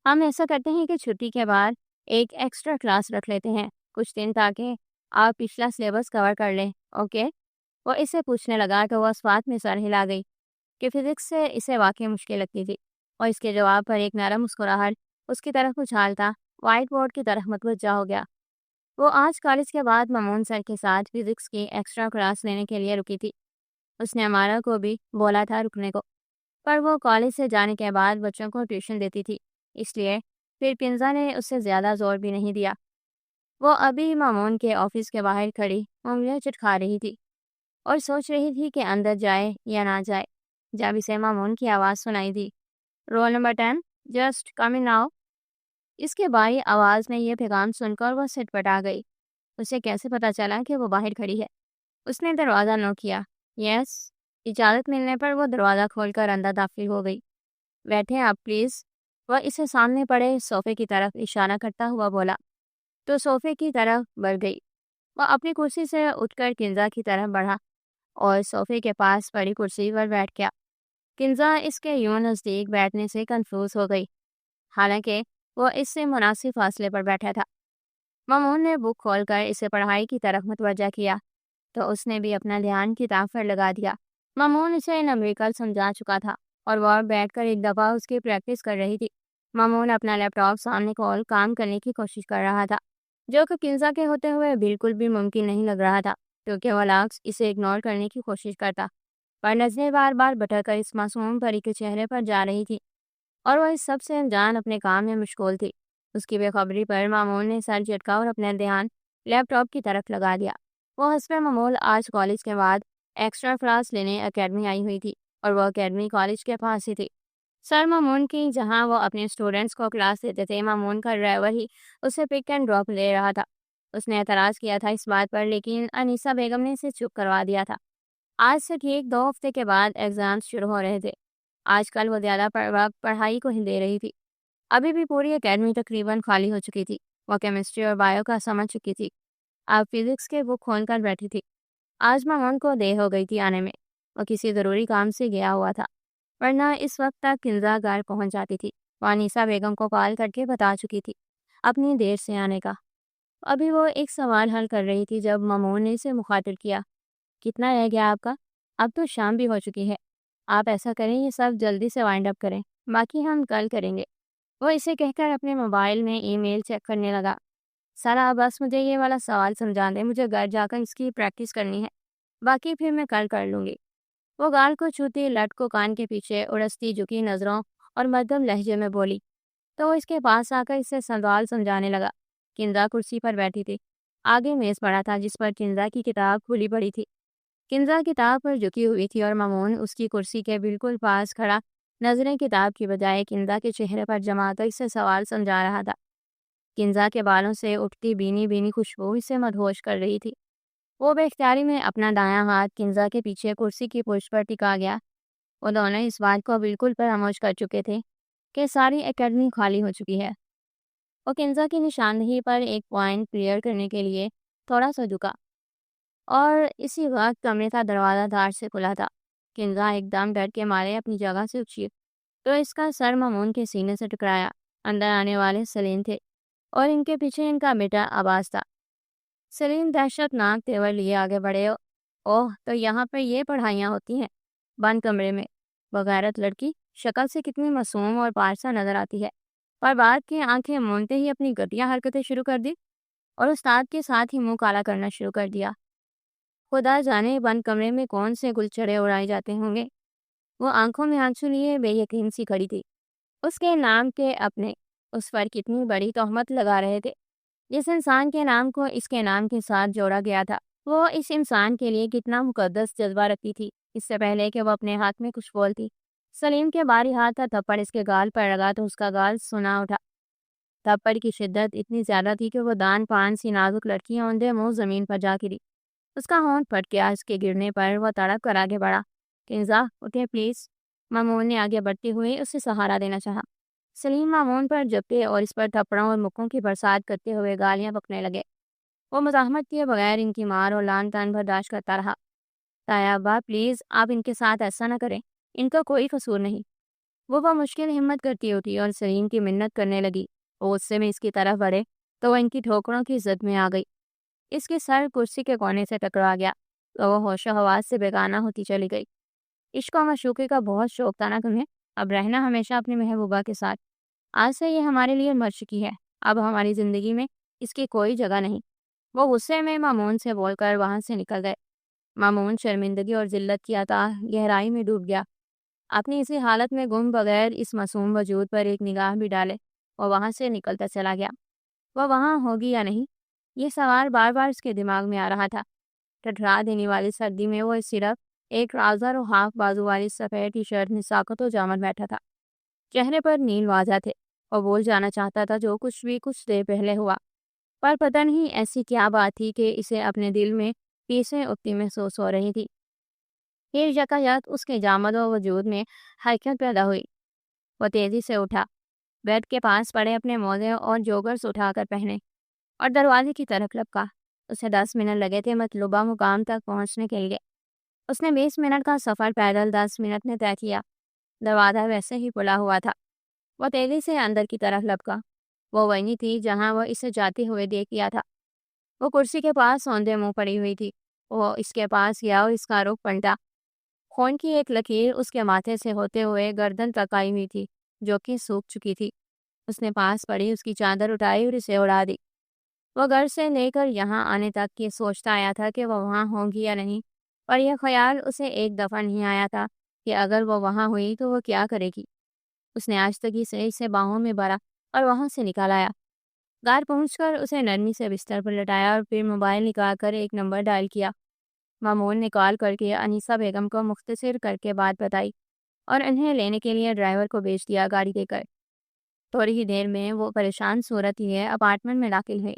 ہم ایسا کرتے ہیں کہ چھٹی کے بعد ایک ایکسٹرا کلاس رکھ لیتے ہیں کچھ دن، تاکہ آپ پچھلا سلیبس کور کر لیں، اوکے؟ وہ اسے پوچھنے لگا تو وہ اسفات میں سر ہلا گئی کہ فزکس سے اسے واقعی مشکل لگتی تھی، اور اس کے جواب پر ایک نرم مسکراہٹ اس کی طرف اچھالتا وائٹ بورڈ کی طرف متوجہ ہو گیا۔ وہ آج کالج کے بعد مامون سر کے ساتھ فزکس کی ایکسٹرا کلاس لینے کے لیے رکی تھی۔ اس نے امارا کو بھی بولا تھا رکنے کو، پر وہ کالج سے جانے کے بعد بچوں کو ٹیوشن دیتی تھی، اس لیے پھر کنزا نے اس سے زیادہ زور بھی نہیں دیا۔ وہ ابھی مامون کے آفس کے باہر کھڑی انگلیاں چٹکا رہی تھی اور سوچ رہی تھی کہ اندر جائے یا نہ جائے، جب اسے مامون کی آواز سنائی دی، roll number 10 just come in now. اس کے بھاری آواز میں یہ پیغام سن کر وہ سٹ پٹا گئی۔ اسے کیسے پتا چلا کہ وہ باہر کھڑی ہے؟ اس نے دروازہ نوک کیا۔ یس۔ اجازت ملنے پر وہ دروازہ کھول کر اندر داخل ہو گئی۔ بیٹھیں آپ پلیز، وہ اسے سامنے پڑے صوفے کی طرف اشارہ کرتا ہوا بولا، تو صوفے کی طرف بڑھ گئی۔ وہ اپنی کرسی سے اٹھ کر کنزا کی طرف بڑھا اور صوفے کے پاس پڑی کرسی پر بیٹھ گیا۔ کنزا اس کے یوں نزدیک بیٹھنے سے کنفیوز ہو گئی، حالانکہ وہ اس سے مناسب فاصلے پر بیٹھا تھا۔ مامون نے بک کھول کر اسے پڑھائی کی طرف متوجہ کیا تو اس نے بھی اپنا دھیان کتاب پر لگا دیا۔ مامون اسے نمبریکل سمجھا چکا تھا اور وہ بیٹھ کر ایک دفعہ اس کی پریکٹس کر رہی تھی۔ مامون اپنا لیپ ٹاپ سامنے کھول کام کرنے کی کوشش کر رہا تھا، جو کہ کنزا کے ہوتے ہوئے بالکل بھی ممکن نہیں لگ رہا تھا، کیونکہ وہ لاکس اسے اگنور کرنے کی کوشش کرتا، پر نظریں بار بار بھٹک کر اس معصوم پری کے چہرے پر جا رہی تھی اور وہ اس سب سے انجان اپنے کام میں مشغول تھی۔ اس کی بے خبری پر مامون نے سر جھٹکا اور اپنا دھیان لیپ ٹاپ کی طرف لگا دیا۔ وہ حسب معمول آج کالج کے بعد ایکسٹرا کلاس لینے اکیڈمی آئی ہوئی تھی اور وہ اکیڈمی کالج کے پاس ہی تھی۔ سر مامون کی جہاں وہ اپنے اسٹوڈنٹس کو کلاس دیتے تھے، مامون کا ڈرائیور ہی اسے پک اینڈ ڈراپ لے رہا تھا۔ اس نے اعتراض کیا تھا اس بات پر، لیکن انیسہ بیگم نے اسے چپ کروا دیا تھا۔ آج سے ٹھیک 2 ہفتے کے بعد ایگزامز شروع ہو رہے تھے۔ آج کل وہ زیادہ وقت پڑھائی کو ہی دے رہی تھی۔ ابھی بھی پوری اکیڈمی تقریباً خالی ہو چکی تھی۔ وہ کیمسٹری اور بایو کا سمجھ چکی تھی، اب فزکس کے بک کھول کر بیٹھی تھی۔ آج مامون کو دیر ہو گئی تھی آنے میں، وہ کسی ضروری کام سے گیا ہوا تھا، ورنہ اس وقت تک کنزا گھر پہنچ جاتی تھی۔ وہ انیسہ بیگم کو کال کر کے بتا چکی تھی اپنی دیر سے آنے کا۔ ابھی وہ ایک سوال حل کر رہی تھی جب مامون نے اسے مخاطب کیا، کتنا رہ گیا آپ کا؟ اب تو شام بھی ہو چکی ہے۔ آپ ایسا کریں یہ سب جلدی سے وائنڈ اپ کریں، باقی ہم کل کریں گے۔ وہ اسے کہہ کر اپنے موبائل میں ای میل چیک کرنے لگا۔ سر آپ بس مجھے یہ والا سوال سمجھا دیں، مجھے گھر جا کر اس کی پریکٹس کرنی ہے، باقی پھر میں کل کر لوں گی۔ وہ گال کو چھوتی لٹ کو کان کے پیچھے اڑستی جھکی نظروں اور مدھم لہجے میں بولی، تو وہ اس کے پاس آ کر اسے سوال سمجھانے لگا۔ کنزا کرسی پر بیٹھی تھی، آگے میز پڑا تھا جس پر کنزا کی کتاب کھلی پڑی تھی۔ کنزا کتاب پر جھکی ہوئی تھی اور مامون اس کی کرسی کے بالکل پاس کھڑا نظریں کتاب کی بجائے کنزا کے چہرے پر جما کر اسے سوال سمجھا رہا تھا۔ کنزا کے بالوں سے اٹھتی بینی بینی خوشبو اسے مدہوش کر رہی تھی۔ وہ بے اختیاری میں اپنا دایاں ہاتھ کنزا کے پیچھے کرسی کی پشت پر ٹکا گیا۔ وہ دونوں اس بات کو بالکل فراموش کر چکے تھے کہ ساری اکیڈمی خالی ہو چکی ہے۔ وہ کنزا کی نشاندہی پر ایک پوائنٹ کلیئر کرنے کے لیے تھوڑا سا جھکا اور اسی وقت کمرے کا دروازہ دھار سے کھلا تھا۔ کنزا ایک دم ڈر کے مارے اپنی جگہ سے اٹھی تو اس کا سر مامون کے سینے سے ٹکرایا۔ اندر آنے والے سلیم تھے اور ان کے پیچھے ان کا بیٹا عباس تھا۔ سلیم دہشت ناک تیور لیے آگے بڑھے۔ اوہ، تو یہاں پر یہ پڑھائیاں ہوتی ہیں بند کمرے میں؟ بغیرت لڑکی شکل سے کتنی معصوم اور پارسا نظر آتی ہے، پر بعد کی آنکھیں مونتے ہی اپنی گھٹیا حرکتیں شروع کر دی اور استاد کے ساتھ ہی منہ کالا کرنا شروع کر دیا۔ خدا جانے بند کمرے میں کون سے گلچھڑے اڑائے جاتے ہوں گے۔ وہ آنکھوں میں آنسو لیے بے یقین سی کھڑی تھی۔ اس کے نام کے اپنے اس پر کتنی بڑی تہمت لگا رہے تھے۔ جس انسان کے نام کو اس کے نام کے ساتھ جوڑا گیا تھا وہ اس انسان کے لیے کتنا مقدس جذبہ رکھتی تھی۔ اس سے پہلے کہ وہ اپنے ہاتھ میں کچھ بولتی، سلیم کے باری ہاتھ کا تھپڑ اس کے گال پر لگا تو اس کا گال سنا اٹھا۔ تھپڑ کی شدت اتنی زیادہ تھی کہ وہ دان پان سی نازک لڑکی اوندھے منہ زمین پر جا گری۔ اس کا ہونٹ پھٹ گیا۔ اس کے گرنے پر وہ تڑپ کر آگے بڑھا۔ کنزا اٹھے پلیز۔ مامون نے آگے بڑھتے ہوئے اسے سہارا دینا چاہا۔ سلیم مامون پر جھپٹے اور اس پر تھپڑوں اور مکوں کی برسات کرتے ہوئے گالیاں بکنے لگے۔ وہ مزاحمت کیے بغیر ان کی مار اور لان تان برداشت کرتا رہا۔ تایا ابا پلیز آپ ان کے ساتھ ایسا نہ کریں، ان کا کوئی قصور نہیں۔ وہ بمشکل ہمت کرتی اٹھی اور سلیم کی منت کرنے لگی۔ وہ غصے میں اس کی طرف بڑھے تو وہ ان کی ٹھوکروں کی زد میں آ گئی۔ اس کی سر کرسی کے کونے سے ٹکرا گیا تو وہ ہوش و حواس سے بیگانہ ہوتی چلی گئی۔ عشق و معشوقی کا بہت شوق تھا نا تمہیں، اب رہنا ہمیشہ اپنی محبوبہ کے ساتھ۔ آج سے یہ ہمارے لیے مر چکی ہے، اب ہماری زندگی میں اس کی کوئی جگہ نہیں۔ وہ غصے میں مامون سے بول کر وہاں سے نکل گئے۔ مامون شرمندگی اور ذلت کی اتاہ گہرائی میں ڈوب گیا۔ اپنی اسی حالت میں گم بغیر اس معصوم وجود پر ایک نگاہ بھی ڈالے اور وہاں سے نکلتا چلا گیا۔ وہ وہاں ہوگی یا نہیں، یہ سوال بار بار اس کے دماغ میں آ رہا تھا۔ ٹھٹھرا دینے والی سردی میں وہ صرف ایک ٹراؤزر اور ہاف بازو والی سفید ٹی شرٹ میں ساکت و جامن بیٹھا تھا۔ چہرے پر نیل واضح تھے اور بول جانا چاہتا تھا جو کچھ بھی کچھ دیر پہلے ہوا، پر پتہ نہیں ایسی کیا بات تھی کہ اسے اپنے دل میں پیسیں اٹھتی محسوس ہو رہی تھی۔ پھر یکایک اس کے جامد و وجود میں حرکت پیدا ہوئی۔ وہ تیزی سے اٹھا، بیڈ کے پاس پڑے اپنے موزے اور جوگرز اٹھا کر پہنے اور دروازے کی طرف لپکا۔ اسے 10 منٹ لگے تھے مطلوبہ مقام تک پہنچنے کے لیے۔ اس نے 20 منٹ کا سفر پیدل 10 منٹ میں طے کیا۔ دروازہ ویسے ہی کھلا ہوا تھا۔ وہ تیزی سے اندر کی طرف لپکا۔ وہ وہیں تھی جہاں وہ اسے جاتے ہوئے دیکھ لیا تھا۔ وہ کرسی کے پاس اوندھے منہ پڑی ہوئی تھی۔ وہ اس کے پاس گیا اور اس کا رخ پلٹا۔ خون کی ایک لکیر اس کے ماتھے سے ہوتے ہوئے گردن تک آئی ہوئی تھی جو کہ سوکھ چکی تھی۔ اس نے پاس پڑی اس کی چادر اٹھائی اور اسے اڑا دی۔ وہ گھر سے لے کر یہاں آنے تک یہ سوچتا آیا تھا کہ وہ وہاں ہوگی یا نہیں، اور یہ خیال اسے ایک دفعہ نہیں آیا تھا کہ اگر وہ وہاں ہوئی تو وہ کیا کرے گی۔ اس نے آہستگی سے اسے باہوں میں بھرا اور وہاں سے نکال آیا۔ گھر پہنچ کر اسے نرمی سے بستر پر لٹایا اور پھر موبائل نکال کر ایک نمبر ڈائل کیا۔ مامون نے کال کر کے انیسہ بیگم کو مختصر کر کے بات بتائی اور انہیں لینے کے لیے ڈرائیور کو بھیج دیا گاڑی دے کر۔ تھوڑی ہی دیر میں وہ پریشان صورت لیے اپارٹمنٹ میں داخل ہوئی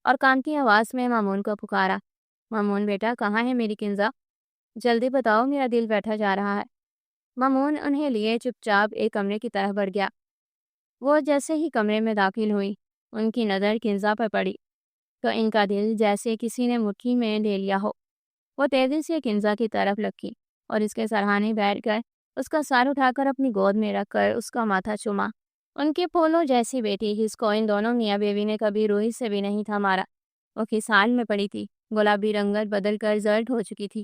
اور کانتی آواز میں مامون کو پکارا، مامون بیٹا کہاں ہے میری کنزا؟ جلدی بتاؤ، میرا دل بیٹھا جا رہا ہے۔ مامون انہیں لیے چپ چاپ ایک کمرے کی طرف بڑھ گیا۔ وہ جیسے ہی کمرے میں داخل ہوئی ان کی نظر کنزا پر پڑی تو ان کا دل جیسے کسی نے مٹھی میں لے لیا ہو۔ وہ تیزی سے کنزا کی طرف لپکی اور اس کے سرہانے بیٹھ کر اس کا سر اٹھا کر اپنی گود میں رکھ کر اس کا ماتھا چوما۔ ان کی پھولوں جیسی بیٹی جس کو ان دونوں میاں بیوی نے کبھی روئی سے بھی نہیں تھا مارا، وہ کس حال میں پڑی تھی۔ گلابی رنگت بدل کر زرد ہو چکی تھی۔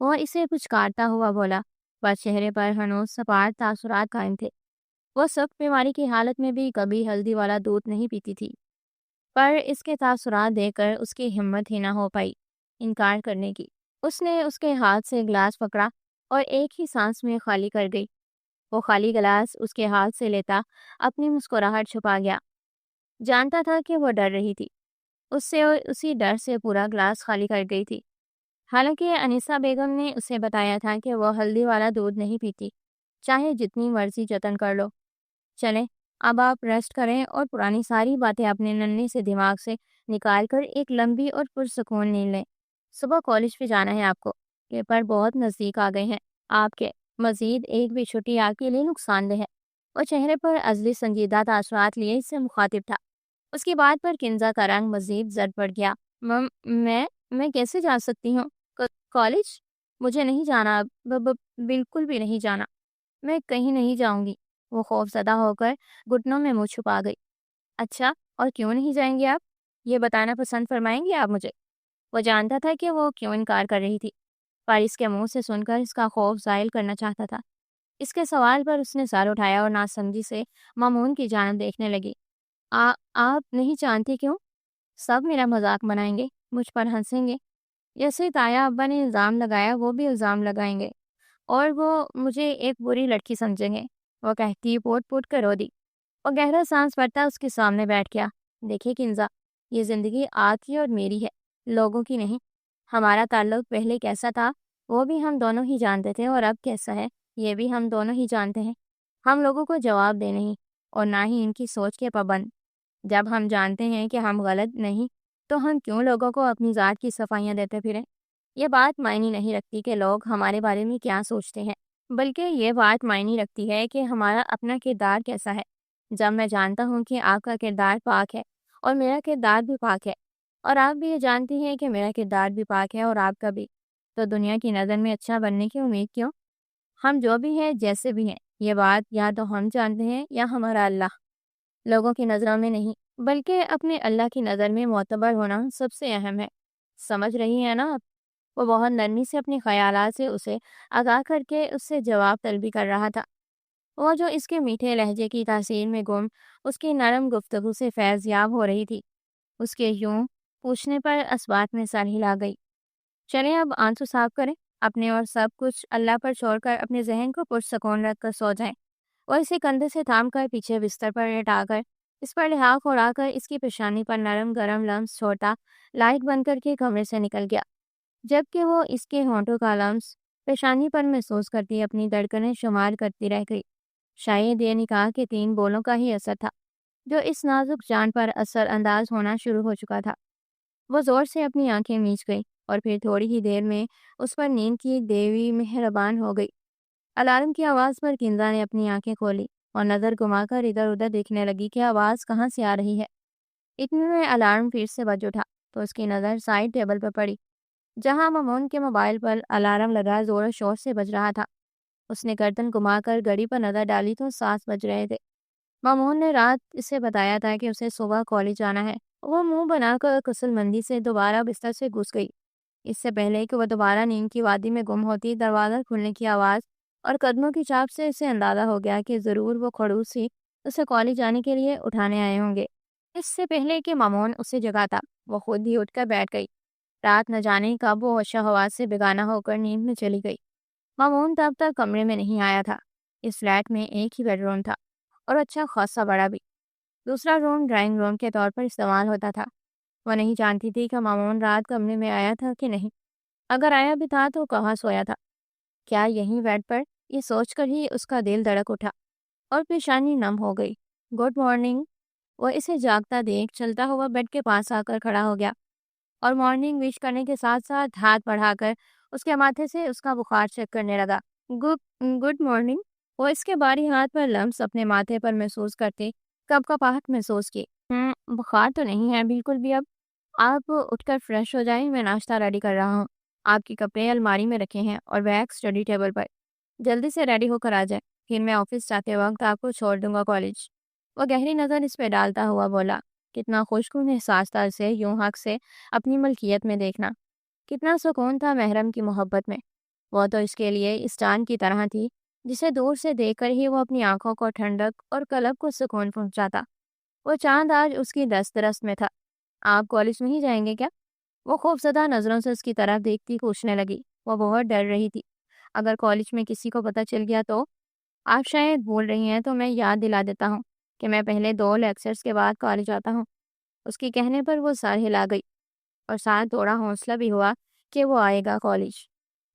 وہ اسے پچکارتا ہوا بولا، پر چہرے پر ہنوز سپاٹ تاثرات قائم تھے۔ وہ سخت بیماری کی حالت میں بھی کبھی ہلدی والا دودھ نہیں پیتی تھی، پر اس کے تاثرات دیکھ کر اس کی ہمت ہی نہ ہو پائی انکار کرنے کی۔ اس نے اس کے ہاتھ سے گلاس پکڑا اور ایک ہی سانس میں خالی کر گئی۔ وہ خالی گلاس اس کے ہاتھ سے لیتا اپنی مسکراہٹ چھپا گیا۔ جانتا تھا کہ وہ ڈر رہی تھی، اس سے اسی ڈر سے پورا گلاس خالی کر گئی تھی۔ حالانکہ انیسہ بیگم نے اسے بتایا تھا کہ وہ ہلدی والا دودھ نہیں پیتی، چاہے جتنی مرضی جتن کر لو۔ چلیں اب آپ ریسٹ کریں اور پرانی ساری باتیں اپنے ننھے سے دماغ سے نکال کر ایک لمبی اور پرسکون نیند لیں۔ صبح کالج پہ جانا ہے آپ کو، پیپر بہت نزدیک آ گئے ہیں آپ کے، مزید ایک بھی چھٹی آپ کے لیے نقصان دہ ہے۔ وہ چہرے پر ازلی سنجیدہ تاثرات لیے اس سے مخاطب تھا۔ اس کی بات پر کنزا کا رنگ مزید زرد پڑ گیا۔ میں کیسے جا سکتی ہوں کالج؟ مجھے نہیں جانا اب، بالکل بھی نہیں جانا۔ میں کہیں نہیں جاؤں گی۔ وہ خوف زدہ ہو کر گھٹنوں میں منہ چھپا گئی۔ اچھا، اور کیوں نہیں جائیں گے آپ؟ یہ بتانا پسند فرمائیں گے آپ مجھے؟ وہ جانتا تھا کہ وہ کیوں انکار کر رہی تھی، پر اس کے منہ سے سن کر اس کا خوف زائل کرنا چاہتا تھا۔ اس کے سوال پر اس نے سر اٹھایا اور ناسمجھی سے مامون کی جانب دیکھنے لگی۔ آپ نہیں جانتی کیوں؟ سب میرا مذاق بنائیں گے، مجھ پر ہنسیں گے، جیسے تایا ابا نے الزام لگایا وہ بھی الزام لگائیں گے، اور وہ مجھے ایک بری لڑکی سمجھیں گے۔ وہ کہتی پوٹ پوٹ کر رو دی۔ وہ گہرا سانس بھرتا اس کے سامنے بیٹھ گیا۔ دیکھیے کنزا، یہ زندگی آپ کی اور میری ہے، لوگوں کی نہیں۔ ہمارا تعلق پہلے کیسا تھا وہ بھی ہم دونوں ہی جانتے تھے، اور اب کیسا ہے یہ بھی ہم دونوں ہی جانتے ہیں۔ ہم لوگوں کو جواب دے نہیں، اور نہ ہی ان کی سوچ کے پابند۔ جب ہم جانتے ہیں کہ ہم غلط نہیں، تو ہم کیوں لوگوں کو اپنی ذات کی صفائیاں دیتے پھریں؟ یہ بات معنی نہیں رکھتی کہ لوگ ہمارے بارے میں کیا سوچتے ہیں، بلکہ یہ بات معنی رکھتی ہے کہ ہمارا اپنا کردار کیسا ہے۔ جب میں جانتا ہوں کہ آپ کا کردار پاک ہے اور میرا کردار بھی پاک ہے، اور آپ بھی یہ جانتی ہیں کہ میرا کردار بھی پاک ہے اور آپ کا بھی، تو دنیا کی نظر میں اچھا بننے کی امید کیوں؟ ہم جو بھی ہیں، جیسے بھی ہیں، یہ بات یا تو ہم جانتے ہیں یا ہمارا اللہ۔ لوگوں کی نظروں میں نہیں، بلکہ اپنے اللہ کی نظر میں معتبر ہونا سب سے اہم ہے۔ سمجھ رہی ہیں نا آپ؟ وہ بہت نرمی سے اپنے خیالات سے اسے آگاہ کر کے اس سے جواب طلبی کر رہا تھا۔ وہ جو اس کے میٹھے لہجے کی تاثیر میں گم اس کی نرم گفتگو سے فیض یاب ہو رہی تھی، اس کے یوں پوچھنے پر اسبات میں سر ہلا گئی۔ چلیں اب آنسو صاف کریں اپنے، اور سب کچھ اللہ پر چھوڑ کر اپنے ذہن کو پرسکون رکھ کر سو جائیں۔ وہ اسے کندھے سے تھام کر پیچھے بستر پر لٹا کر اس پر لحاف اڑا کر اس کی پیشانی پر نرم گرم لمس چھوڑتا لائٹ بند کر کے کمرے سے نکل گیا، جبکہ وہ اس کے ہونٹوں کا لمس پیشانی پر محسوس کرتی اپنی دھڑکنیں شمار کرتی رہ گئی۔ شاید یہ نکاح کے 3 بولوں کا ہی اثر تھا جو اس نازک جان پر اثر انداز ہونا شروع ہو چکا تھا۔ وہ زور سے اپنی آنکھیں میچ گئی، اور پھر تھوڑی ہی دیر میں اس پر نیند کی دیوی مہربان ہو گئی۔ الارم کی آواز پر کنزا نے اپنی آنکھیں کھولی اور نظر گھما کر ادھر ادھر دیکھنے لگی کہ آواز کہاں سے آ رہی ہے۔ اتنے میں الارم پھر سے بج اٹھا تو اس کی نظر سائڈ ٹیبل پر پڑی، جہاں مامون کے موبائل پر الارم لگا زور و شور سے بج رہا تھا۔ اس نے گردن گھما کر گھڑی پر نظر ڈالی تو 7 بج رہے تھے۔ مامون نے رات اسے بتایا تھا کہ اسے صبح کالج جانا ہے۔ وہ منہ بنا کر کسل مندی سے دوبارہ بستر سے گھس گئی۔ اس سے پہلے کہ وہ دوبارہ نیند کی وادی میں گم ہوتی، دروازہ کھلنے کی آواز اور قدموں کی چاپ سے اسے اندازہ ہو گیا کہ ضرور وہ خڑوس ہی اسے کالج جانے کے لیے اٹھانے آئے ہوں گے۔ اس سے پہلے کہ مامون اسے جگاتا، وہ خود ہی اٹھ کر بیٹھ گئی۔ رات نہ جانے کب وہ ہوشو حواس سے بیگانہ ہو کر نیند میں چلی گئی۔ مامون تب تک کمرے میں نہیں آیا تھا۔ اس فلیٹ میں ایک ہی بیڈ روم تھا، اور اچھا خاصا بڑا بھی۔ دوسرا روم ڈرائنگ روم کے طور پر استعمال ہوتا تھا۔ وہ نہیں جانتی تھی کہ مامون رات کمرے میں آیا تھا کہ نہیں۔ اگر آیا بھی تھا تو کہاں سویا تھا؟ کیا یہیں بیڈ پر؟ یہ سوچ کر ہی اس کا دل دھڑک اٹھا اور پیشانی نم ہو گئی۔ Good morning. وہ اسے جاگتا دیکھ چلتا ہوا بیڈ کے پاس آ کر کھڑا ہو گیا، اور مارننگ وش کرنے کے ساتھ ساتھ ہاتھ بڑھا کر اس کے ماتھے سے اس کا بخار چیک کرنے لگا۔ Good morning. وہ اس کے باری ہاتھ پر لمس اپنے ماتھے پر محسوس کرتے کپکپاہٹ محسوس کی۔ بخار تو نہیں ہے بالکل بھی اب۔ آپ اٹھ کر فریش ہو جائیں، میں ناشتہ ریڈی کر رہا ہوں۔ آپ کے کپڑے الماری میں رکھے ہیں اور بیگ اسٹڈی ٹیبل پر۔ جلدی سے ریڈی ہو کر آ جائیں، پھر میں آفس جاتے وقت آپ کو چھوڑ دوں گا کالج۔ وہ گہری نظر اس پہ ڈالتا ہوا بولا۔ کتنا خوشگوار احساس تھا اسے یوں حق سے اپنی ملکیت میں دیکھنا، کتنا سکون تھا محرم کی محبت میں۔ وہ تو اس کے لیے اس چاند کی طرح تھی جسے دور سے دیکھ کر ہی وہ اپنی آنکھوں کو ٹھنڈک اور قلب کو سکون پہنچاتا۔ وہ چاند آج اس کی دست رس میں تھا۔ آپ کالج نہیں جائیں گے کیا؟ وہ خوفزدہ نظروں سے اس کی طرف دیکھتی پوچھنے لگی۔ وہ بہت ڈر رہی تھی۔ اگر کالج میں کسی کو پتہ چل گیا تو؟ آپ شاید بھول رہی ہیں تو میں یاد دلا دیتا ہوں کہ میں پہلے 2 لیکچرز کے بعد کالج آتا ہوں۔ اس کے کہنے پر وہ سر ہلا گئی اور ساتھ تھوڑا حوصلہ بھی ہوا کہ وہ آئے گا کالج۔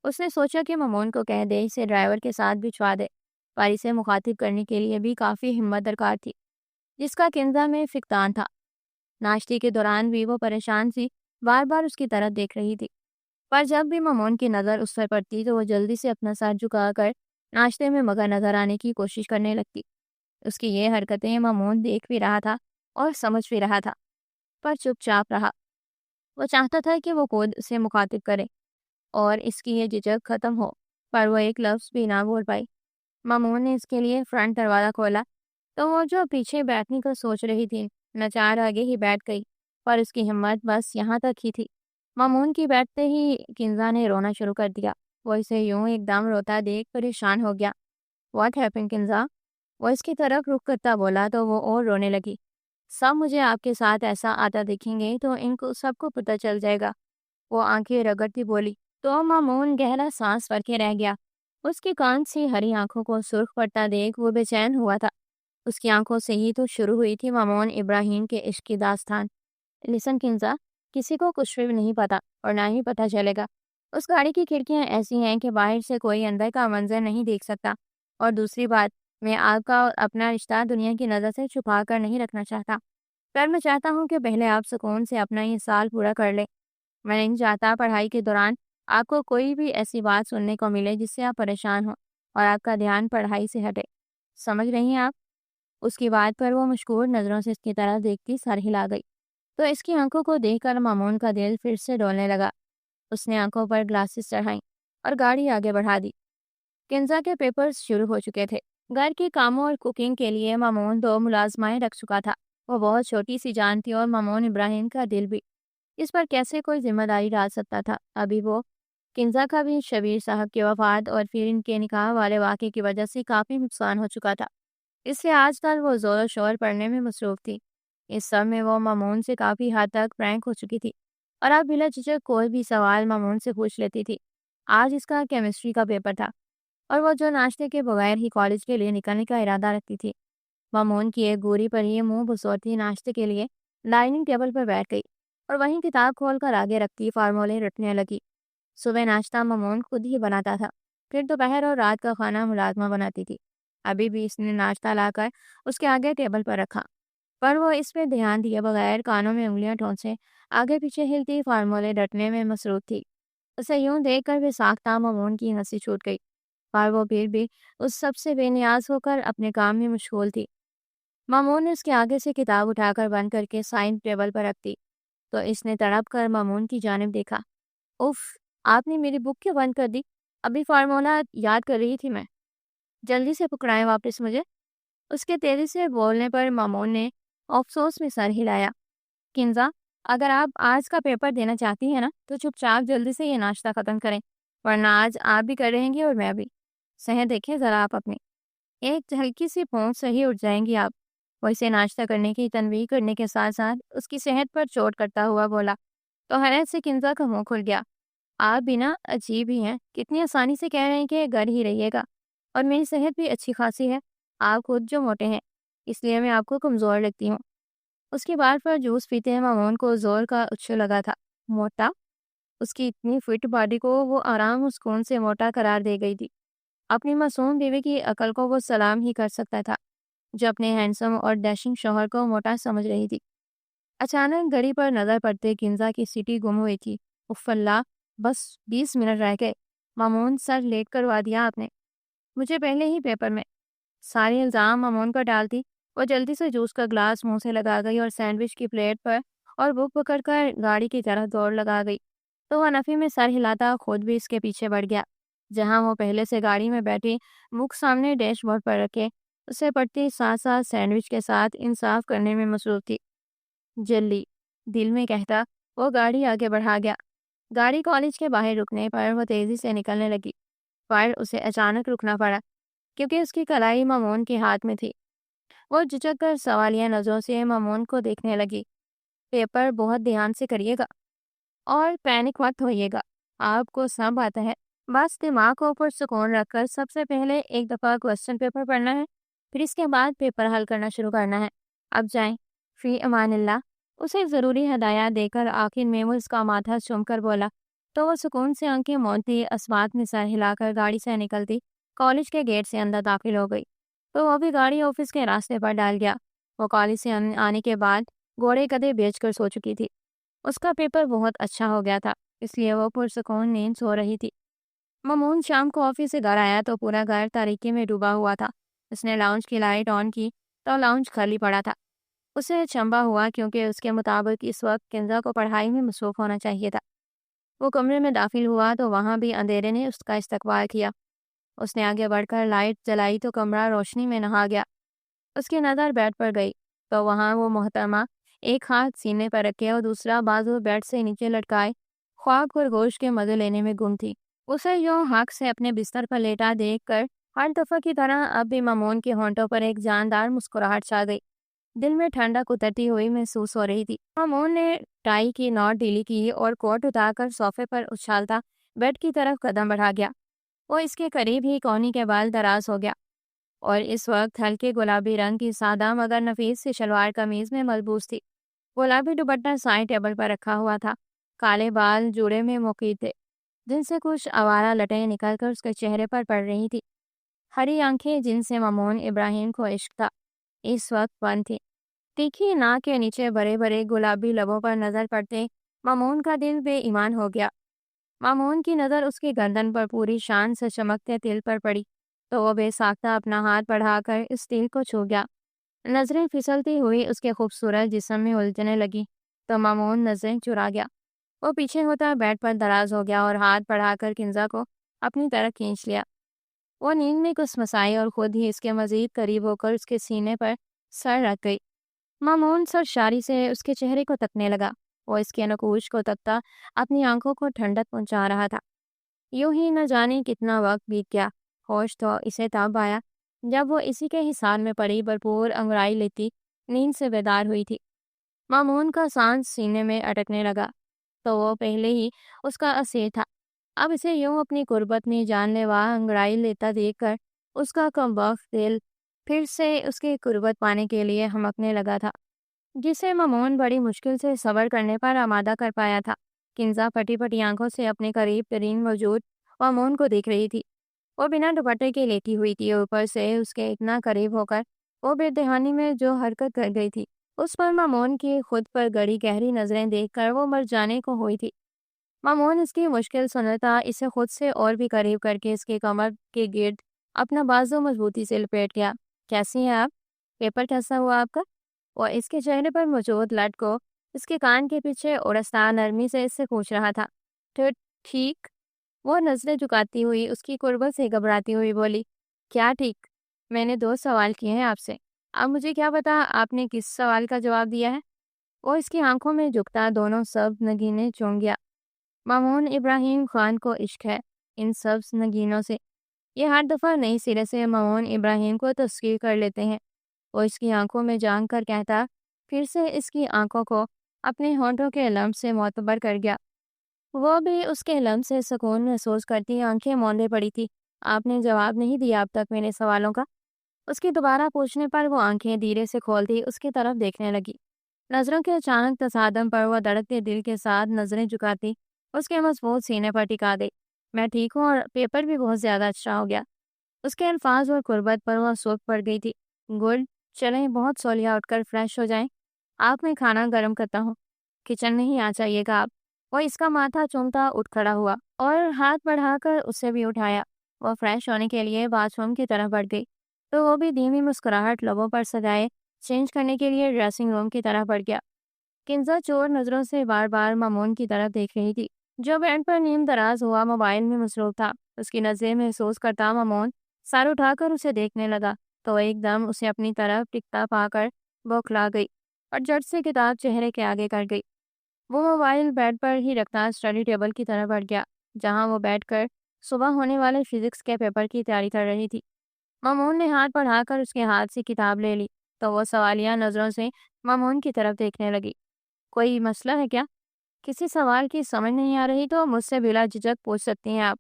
اس نے سوچا کہ مامون کو کہہ دے اسے ڈرائیور کے ساتھ بھجوا دے، پر اسے مخاطب کرنے کے لیے بھی کافی ہمت درکار تھی، جس کا کنزا میں فقدان تھا۔ ناشتے کے دوران بھی وہ پریشان سی، بار بار اس کی طرف دیکھ رہی تھی، پر جب بھی مامون کی نظر اس پر پڑتی تو وہ جلدی سے اپنا سر جھکا کر ناشتے میں مگن نظر آنے کی کوشش کرنے لگتی۔ اس کی یہ حرکتیں مامون دیکھ بھی رہا تھا اور سمجھ بھی رہا تھا، پر چپ چاپ رہا۔ وہ چاہتا تھا کہ وہ خود اسے مخاطب کرے اور اس کی یہ جھجک ختم ہو، پر وہ ایک لفظ بھی نہ بول پائی۔ مامون نے اس کے لیے فرنٹ دروازہ کھولا تو وہ جو پیچھے بیٹھنے کا سوچ رہی تھی ناچار آگے ہی بیٹھ گئی، پر اس کی ہمت بس یہاں تک ہی تھی۔ مامون کی بیٹھتے ہی کنزا نے رونا شروع کر دیا۔ وہ اسے یوں ایک دم روتا دیکھ پریشان ہو گیا۔ What happen Kinza? وہ اس کی طرف رخ کرتا بولا تو وہ اور رونے لگی۔ سب مجھے آپ کے ساتھ ایسا آتا دیکھیں گے تو ان کو سب کو پتہ چل جائے گا، وہ آنکھیں رگڑتی بولی۔ تو مامون گہرا سانس بھر کے رہ گیا۔ اس کی کان سی ہری آنکھوں کو سرخ پڑتا دیکھ وہ بے چین ہوا تھا۔ اس کی آنکھوں سے ہی تو شروع ہوئی تھی مامون ابراہیم کے عشق کی داستان۔ لسن کنزا، کسی کو کچھ بھی نہیں پتا اور نہ ہی پتہ چلے گا۔ اس گاڑی کی کھڑکیاں ایسی ہیں کہ باہر سے کوئی اندر کا منظر نہیں دیکھ سکتا، اور دوسری بات، میں آپ کا اور اپنا رشتہ دنیا کی نظر سے چھپا کر نہیں رکھنا چاہتا، پر میں چاہتا ہوں کہ پہلے آپ سکون سے اپنا یہ سال پورا کر لیں۔ میں نہیں چاہتا پڑھائی کے دوران آپ کو کوئی بھی ایسی بات سننے کو ملے جس سے آپ پریشان ہوں اور آپ کا دھیان پڑھائی سے ہٹے۔ سمجھ رہی ہیں آپ؟ اس کی بات پر وہ مشکور نظروں سے اس کی طرف دیکھتی سر ہلا گئی، تو اس کی آنکھوں کو دیکھ کر مامون کا دل پھر سے ڈولنے لگا۔ اس نے آنکھوں پر گلاسز چڑھائیں اور گاڑی آگے بڑھا دی۔ کنزا کے پیپرز شروع ہو چکے تھے۔ گھر کے کاموں اور کوکنگ کے لیے مامون 2 ملازمائیں رکھ چکا تھا۔ وہ بہت چھوٹی سی جان تھی اور مامون ابراہیم کا دل بھی اس پر کیسے کوئی ذمہ داری ڈال سکتا تھا۔ ابھی وہ کنزا کا بھی شبیر صاحب کی وفات اور پھر ان کے نکاح والے واقعے کی وجہ سے کافی نقصان ہو چکا تھا، اس لیے آج کل وہ زور و شور پڑھنے میں مصروف تھی۔ اس سب میں وہ مامون سے کافی حد تک فرینک ہو چکی تھی اور اب بلا جھجک کوئی بھی سوال مامون سے پوچھ لیتی تھی۔ آج اس کا کیمسٹری کا پیپر تھا اور وہ جو ناشتے کے بغیر ہی کالج کے لیے نکلنے کا ارادہ رکھتی تھی۔ مامون کی ایک گوری پر ہی منہ بسوتی ناشتے کے لیے ڈائننگ ٹیبل پر بیٹھ گئی اور وہیں کتاب کھول کر آگے رکھتی فارمولے رٹنے لگی۔ صبح ناشتہ مامون خود ہی بناتا تھا، پھر دوپہر اور رات کا کھانا ملازمہ بناتی تھی۔ ابھی بھی اس نے ناشتہ لا کر اس کے آگے ٹیبل پر رکھا، پر وہ اس پہ دھیان دیے بغیر کانوں میں انگلیاں ٹھونسے آگے پیچھے ہلتی فارمولے رٹنے میں مصروف تھی۔ اسے یوں دیکھ کر بے ساختہ مامون کی ہنسی چھوٹ گئی، پر وہ پھر بھی اس سب سے بے نیاز ہو کر اپنے کام میں مشغول تھی۔ مامون نے اس کے آگے سے کتاب اٹھا کر بند کر کے سائن ٹیبل پر رکھ دی تو اس نے تڑپ کر مامون کی جانب دیکھا۔ اف، آپ نے میری بک کیوں بند کر دی؟ ابھی فارمولہ یاد کر رہی تھی میں، جلدی سے پکڑائیں واپس مجھے۔ اس کے تیزی سے بولنے پر مامون نے افسوس میں سر ہلایا۔ کنزا، اگر آپ آج کا پیپر دینا چاہتی ہیں نا تو چپ چاپ جلدی سے یہ ناشتہ ختم کریں، ورنہ آج آپ بھی کر رہیں گی اور میں بھی۔ صحت دیکھیں ذرا آپ اپنی، ایک ہلکی سی پھونک سے ہی اٹھ جائیں گی آپ۔ وہ اسے ناشتہ کرنے کی تنبیہ کرنے کے ساتھ ساتھ اس کی صحت پر چوٹ کرتا ہوا بولا، تو حیرت سے کنزا کا منہ کھل گیا۔ آپ بھی نا عجیب ہی ہیں، کتنی آسانی سے کہہ رہے ہیں کہ گھر ہی رہیے گا، اور میری صحت بھی اچھی خاصی ہے۔ آپ خود جو موٹے ہیں اس لیے میں آپ کو کمزور لگتی ہوں۔ اس کی بات پر جوس پیتے ہیں مامون کو زور کا اچھل لگا تھا۔ موٹا؟ اس کی اتنی فٹ باڈی کو وہ آرام و سکون سے موٹا قرار دے گئی تھی۔ اپنی معصوم بیوی کی عقل کو وہ سلام ہی کر سکتا تھا جو اپنے ہینڈسم اور ڈیشنگ شوہر کو موٹا سمجھ رہی تھی۔ اچانک گھڑی پر نظر پڑتے کنزا کی سیٹی گم ہوئی تھی۔ اف اللہ، بس 20 منٹ رہ گئے۔ مامون، سر لیٹ کروا دیا آپ نے مجھے پہلے ہی پیپر میں۔ سارے الزام مامون پر ڈالتی وہ جلدی سے جوس کا گلاس منہ سے لگا گئی اور سینڈوچ کی پلیٹ پر اور بک پکڑ کر گاڑی کی طرف دوڑ لگا گئی، تو وہ نفی میں سر ہلاتا خود بھی اس کے پیچھے بڑھ گیا، جہاں وہ پہلے سے گاڑی میں بیٹھی مکھ سامنے ڈیش بورڈ پر رکھے اسے پڑتی ساتھ ساتھ سینڈوچ کے ساتھ انصاف کرنے میں مصروف تھی۔ جلدی، دل میں کہتا وہ گاڑی آگے بڑھا گیا۔ گاڑی کالج کے باہر رکنے پر وہ تیزی سے نکلنے لگی۔ پر اسے اچانک رکنا پڑا کیونکہ اس کی کلائی مامون کے ہاتھ میں تھی۔ وہ جھجک کر سوالیہ نظروں سے مامون کو دیکھنے لگی۔ پیپر بہت دھیان سے کریے گا اور پینک مت ہوئیے گا، آپ کو سب آتا ہے۔ بس دماغ کو اوپر سکون رکھ کر سب سے پہلے ایک دفعہ کوشچن پیپر پڑھنا ہے، پھر اس کے بعد پیپر حل کرنا شروع کرنا ہے۔ اب جائیں، فی امان اللہ۔ اسے ضروری ہدایات دے کر آخر میں وہ اس کا ماتھا چوم کر بولا تو وہ سکون سے آنکھیں موندتی اسبات میں سر ہلا کر گاڑی سے نکلتی کالج کے گیٹ سے اندر داخل ہو گئی تو وہ بھی گاڑی آفس کے راستے پر ڈال گیا۔ وہ کالج سے آنے کے بعد گھوڑے گدھے بیچ کر سو چکی تھی۔ اس کا پیپر بہت اچھا ہو گیا تھا، اس لیے وہ پرسکون نیند سو رہی تھی۔ مامون شام کو آفس سے گھر آیا تو پورا گھر تاریکی میں ڈوبا ہوا تھا۔ اس نے لاؤنج کی لائٹ آن کی تو لاؤنج خالی پڑا تھا۔ اسے چنبا ہوا کیونکہ اس کے مطابق اس وقت کنزا کو پڑھائی میں مصروف ہونا چاہیے تھا۔ وہ کمرے میں داخل ہوا تو وہاں بھی اندھیرے نے اس کا استقبال کیا۔ اس نے آگے بڑھ کر لائٹ جلائی تو کمرہ روشنی میں نہا گیا۔ اس کی نظر بیڈ پر گئی تو وہاں وہ محترمہ ایک ہاتھ سینے پر رکھے اور دوسرا بازو بیڈ سے نیچے لٹکائے خواب خرگوش کے مزے لینے میں گم تھی۔ اسے یوں حق سے اپنے بستر پر لیٹا دیکھ کر ہر دفعہ کی طرح اب بھی مامون کے ہونٹوں پر ایک جاندار مسکراہٹ چھا گئی۔ دل میں ٹھنڈک اترتی ہوئی محسوس ہو رہی تھی۔ مامون نے ٹائی کی نوٹ ڈھیلی کی اور کوٹ اتار کر صوفے پر اچھالتا بیڈ کی طرف قدم بڑھا گیا۔ وہ اس کے قریب ہی کونی کے بال دراز ہو گیا اور اس وقت ہلکے گلابی رنگ کی سادہ مگر نفیس سی شلوار قمیض میں ملبوس تھی۔ گلابی دوپٹہ سائیں ٹیبل پر رکھا ہوا تھا۔ کالے بال جوڑے میں مقید تھے جن سے کچھ آوارہ لٹیں نکل کر اس کے چہرے پر پڑ رہی تھی۔ ہری آنکھیں جن سے مامون ابراہیم کو عشق تھا اس وقت بند تھی۔ تیکھی ناک کے نیچے بڑے بڑے گلابی لبوں پر نظر پڑتے مامون کا دل بے ایمان ہو گیا۔ مامون کی نظر اس کی گردن پر پوری شان سے چمکتے تل پر پڑی تو وہ بے ساختہ اپنا ہاتھ بڑھا کر اس تل کو چھو گیا۔ نظریں پھسلتی ہوئی اس کے خوبصورت جسم میں الجھنے لگی تو مامون نظریں چرا گیا۔ وہ پیچھے ہوتا بیڈ پر دراز ہو گیا اور ہاتھ بڑھا کر کنزا کو اپنی طرف کھینچ لیا۔ وہ نیند میں کچھ مسائی اور خود ہی اس کے مزید قریب ہو کر اس کے سینے پر سر رکھ گئی۔ مامون سرشاری سے اس کے چہرے کو تکنے لگا۔ وہ اس کے نقوش کو تکتا اپنی آنکھوں کو ٹھنڈک پہنچا رہا تھا۔ یوں ہی نہ جانے کتنا وقت بیت گیا۔ ہوش تو اسے تب آیا جب وہ اسی کے حصار میں پڑی بھرپور انگڑائی لیتی نیند سے بیدار ہوئی تھی۔ مامون کا سانس سینے میں اٹکنے لگا تو وہ پہلے ہی اس کا اسیر تھا۔ اب اسے یوں اپنی قربت میں جان لیوا انگڑائی لیتا دیکھ کر اس کا کمبخت دل پھر سے اس کی قربت پانے کے لیے ہمکنے لگا تھا جسے مامون بڑی مشکل سے صبر کرنے پر آمادہ کر پایا تھا۔ کنزا پھٹی پھٹی آنکھوں سے اپنے قریب ترین موجود مامون کو دیکھ رہی تھی۔ وہ بنا دوپٹے کے لیٹی ہوئی تھی، اوپر سے اس کے اتنا قریب ہو کر وہ بے دہانی میں جو حرکت کر گئی تھی اس پر مامون کی خود پر گڑی گہری نظریں دیکھ کر وہ مر جانے کو ہوئی تھی۔ مامون اس کی مشکل سنتا اسے خود سے اور بھی قریب کر کے اس کے کمر کے گرد اپنا بازو مضبوطی سے لپیٹ گیا۔ کیسی ہیں آپ؟ پیپر کیسا ہوا آپ کا؟ وہ اس کے چہرے پر موجود لٹ کو اس کے کان کے پیچھے اڑستا نرمی سے اس سے پوچھ رہا تھا۔ ٹھیک۔ وہ نظریں جھکاتی ہوئی اس کی قربت سے گھبراتی ہوئی بولی، کیا ٹھیک؟ میں نے 2 سوال کیے ہیں آپ سے، اب مجھے کیا پتا آپ نے کس سوال کا جواب دیا ہے؟ وہ اس کی آنکھوں میں جھکتا دونوں سبز نگینیں چون گیا۔ مامون ابراہیم خان کو عشق ہے ان سبز نگینوں سے۔ یہ ہر دفعہ نئی سرے سے مامون ابراہیم کو تذکیر کر لیتے ہیں۔ وہ اس کی آنکھوں میں جھانک کر کہتا، پھر سے اس کی آنکھوں کو اپنے ہونٹوں کے لمس سے معتبر کر گیا۔ وہ بھی اس کے لمس سے سکون محسوس کرتی آنکھیں موندے پڑی تھی۔ آپ نے جواب نہیں دیا اب تک میرے سوالوں کا؟ اس کی دوبارہ پوچھنے پر وہ آنکھیں دھیرے سے کھولتی اس کی طرف دیکھنے لگی۔ نظروں کے اچانک تصادم پر وہ دھڑکتے دل کے ساتھ نظریں جھکاتی اس کے مضبوط سینے پر ٹکا دے۔ میں ٹھیک ہوں اور پیپر بھی بہت زیادہ اچھا ہو گیا۔ اس کے الفاظ اور قربت پر وہ سوکھ پڑ گئی تھی۔ گڈ، چلیں بہت سولیا اٹھ کر فریش ہو جائیں، آپ میں کھانا گرم کرتا ہوں، کچن نہیں آ جائیے گا آپ۔ وہ اس کا ماتھا چومتا اٹھ کھڑا ہوا اور ہاتھ بڑھا کر اسے بھی اٹھایا۔ وہ فریش ہونے کے لیے باتھ روم کی طرف بڑھ گئی تو وہ بھی دھیمی مسکراہٹ لبوں پر سجائے چینج کرنے کے لیے ڈریسنگ روم کی طرف بڑھ گیا۔ کنزا چور نظروں سے بار بار مامون کی طرف دیکھ رہی تھی جو بیڈ پر نیم دراز ہوا موبائل میں مصروف تھا۔ اس کی نظریں محسوس کرتا مامون سر اٹھا کر اسے دیکھنے لگا تو ایک دم اسے اپنی طرف ٹکتا پا کر بوکھلا گئی اور جھٹ سے کتاب چہرے کے آگے کر گئی۔ وہ موبائل بیڈ پر ہی رکھتا اسٹڈی ٹیبل کی طرف بڑھ گیا جہاں وہ بیٹھ کر صبح ہونے والے فزکس کے پیپر کی تیاری کر رہی تھی۔ مامون نے ہاتھ بڑھا کر اس کے ہاتھ سے کتاب لے لی تو وہ سوالیہ نظروں سے مامون کی طرف دیکھنے لگی۔ کوئی مسئلہ ہے کیا؟ کسی سوال کی سمجھ نہیں آ رہی تو مجھ سے بلا جھجک پوچھ سکتی ہیں آپ۔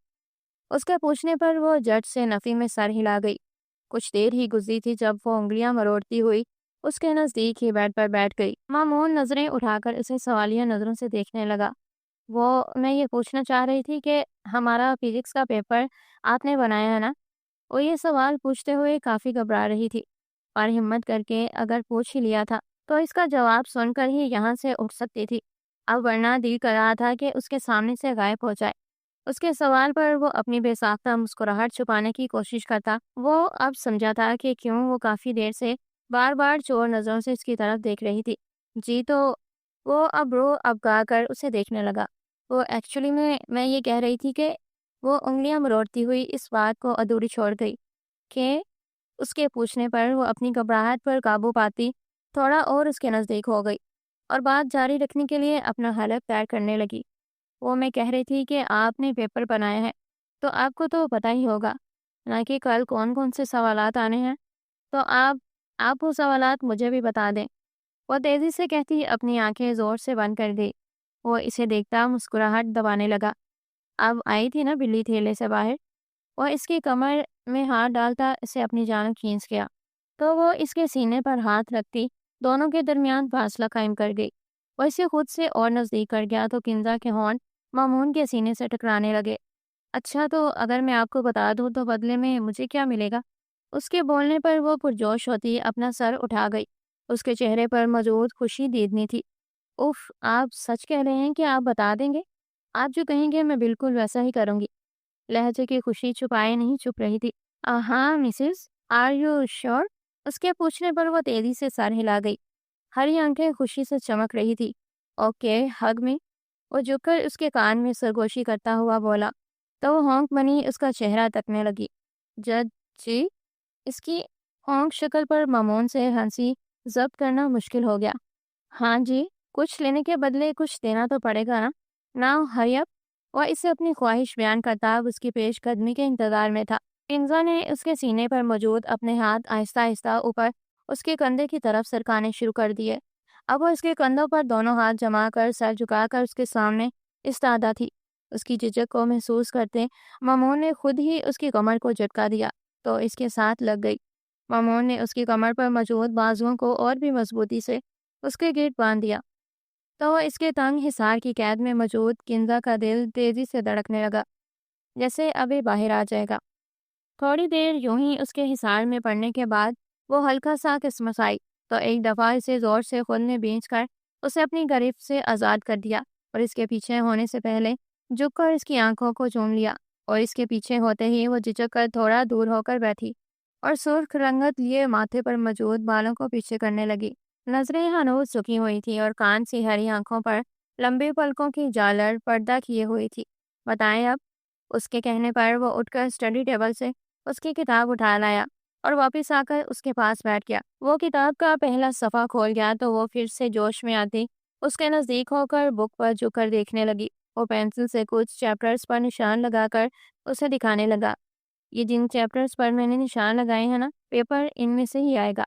اس کے پوچھنے پر وہ جٹ سے نفی میں سر ہلا گئی۔ کچھ دیر ہی گزری تھی جب وہ انگلیاں مروڑتی ہوئی اس کے نزدیک ہی بیڈ پر بیٹھ گئی۔ مامون نظریں اٹھا کر اسے سوالیہ نظروں سے دیکھنے لگا۔ میں یہ پوچھنا چاہ رہی تھی کہ ہمارا فزکس کا پیپر آپ نے بنایا ہے نا؟ وہ یہ سوال پوچھتے ہوئے کافی گھبرا رہی تھی، اور ہمت کر کے اگر پوچھ ہی لیا تھا تو اس کا جواب سن کر ہی یہاں سے اٹھ سکتی تھی۔ اب ورنہ دل کر رہا تھا کہ اس کے سامنے سے غائب ہو جائے۔ اس کے سوال پر وہ اپنی بے ساختہ مسکراہٹ چھپانے کی کوشش کرتا۔ وہ اب سمجھا تھا کہ کیوں وہ کافی دیر سے بار بار چور نظروں سے اس کی طرف دیکھ رہی تھی۔ جی تو وہ اب رو اب گا کر اسے دیکھنے لگا۔ وہ ایکچولی میں یہ کہہ رہی تھی کہ وہ انگلیاں مروڑتی ہوئی اس بات کو ادھوری چھوڑ گئی کہ اس کے پوچھنے پر وہ اپنی گھبراہٹ پر قابو پاتی تھوڑا اور اس کے نزدیک ہو گئی اور بات جاری رکھنے کے لیے اپنا حلق تیار کرنے لگی۔ میں کہہ رہی تھی کہ آپ نے پیپر بنایا ہے تو آپ کو تو پتہ ہی ہوگا نہ کہ کل کون کون سے سوالات آنے ہیں، تو آپ وہ سوالات مجھے بھی بتا دیں۔ وہ تیزی سے کہتی اپنی آنکھیں زور سے بند کر دی۔ وہ اسے دیکھتا مسکراہٹ دبانے لگا۔ اب آئی تھی نا بلی تھیلے سے باہر؟ وہ اس کی کمر میں ہاتھ ڈالتا اسے اپنی جانب کھینچ گیا تو وہ اس کے سینے پر ہاتھ رکھتی دونوں کے درمیان فاصلہ قائم کر گئی۔ وہ اسے خود سے اور نزدیک کر گیا تو کنزا کے ہونٹ مامون کے سینے سے ٹکرانے لگے۔ اچھا تو اگر میں آپ کو بتا دوں تو بدلے میں مجھے کیا ملے گا؟ اس کے بولنے پر وہ پرجوش ہوتی اپنا سر اٹھا گئی۔ اس کے چہرے پر موجود خوشی دیدنی تھی۔ اف، آپ سچ کہہ رہے ہیں کہ آپ بتا دیں گے؟ آپ جو کہیں گے میں بالکل ویسا ہی کروں گی۔ لہجے کی خوشی چھپائے نہیں چپ رہی تھی۔ ہاں مسز، آر یو شیور؟ اس کے پوچھنے پر وہ تیزی سے سر ہلا گئی۔ ہری آنکھیں خوشی سے چمک رہی تھی۔ اوکے، ہگ میں؟ وہ جھک کر اس کے کان میں سرگوشی کرتا ہوا بولا تو وہ ہونک بنی اس کا چہرہ تکنے لگی۔ جج جی؟ اس کی ہونک شکل پر مامون سے ہنسی ضبط کرنا مشکل ہو گیا۔ ہاں جی، کچھ لینے کے بدلے کچھ دینا تو پڑے گا نا؟ ناؤ ہری اپ۔ وہ اسے اپنی خواہش بیان کرتا اس کی پیش قدمی کے انتظار میں تھا۔ کنزا نے اس کے سینے پر موجود اپنے ہاتھ آہستہ آہستہ اوپر اس کے کندھے کی طرف سرکانے شروع کر دیے۔ اب وہ اس کے کندھوں پر دونوں ہاتھ جما کر سر جھکا کر اس کے سامنے استادہ تھی۔ اس کی جھجک کو محسوس کرتے مامون نے خود ہی اس کی کمر کو جھٹکا دیا تو اس کے ساتھ لگ گئی۔ مامون نے اس کی کمر پر موجود بازوؤں کو اور بھی مضبوطی سے اس کے گرد باندھ دیا تو وہ اس کے تنگ حصار کی قید میں موجود کنزا کا دل تیزی سے دھڑکنے لگا جیسے ابھی باہر آ جائے گا۔ تھوڑی دیر یوں ہی اس کے حصار میں پڑنے کے بعد وہ ہلکا سا کسمسائی تو ایک دفعہ اسے زور سے خود نے بھینچ کر اسے اپنی گرفت سے آزاد کر دیا اور اس کے پیچھے ہونے سے پہلے جھک کر اس کی آنکھوں کو چوم لیا اور اس کے پیچھے ہوتے ہی وہ جھجک کر تھوڑا دور ہو کر بیٹھی اور سرخ رنگت لیے ماتھے پر موجود بالوں کو پیچھے کرنے لگی۔ نظریں ہنوز جھکی ہوئی تھی اور کان سی ہری آنکھوں پر لمبی پلکوں کی جالر پردہ کیے ہوئی تھی۔ بتائیں اب؟ اس کے کہنے پر وہ اٹھ کر اسٹڈی ٹیبل سے اس کی کتاب اٹھا لایا اور واپس آ کر اس کے پاس بیٹھ گیا۔ وہ کتاب کا پہلا صفحہ کھول گیا تو وہ پھر سے جوش میں آتی اس کے نزدیک ہو کر بک پر جھک کر دیکھنے لگی۔ وہ پینسل سے کچھ چیپٹرز پر نشان لگا کر اسے دکھانے لگا۔ یہ جن چیپٹرز پر میں نے نشان لگائے ہیں نا، پیپر ان میں سے ہی آئے گا۔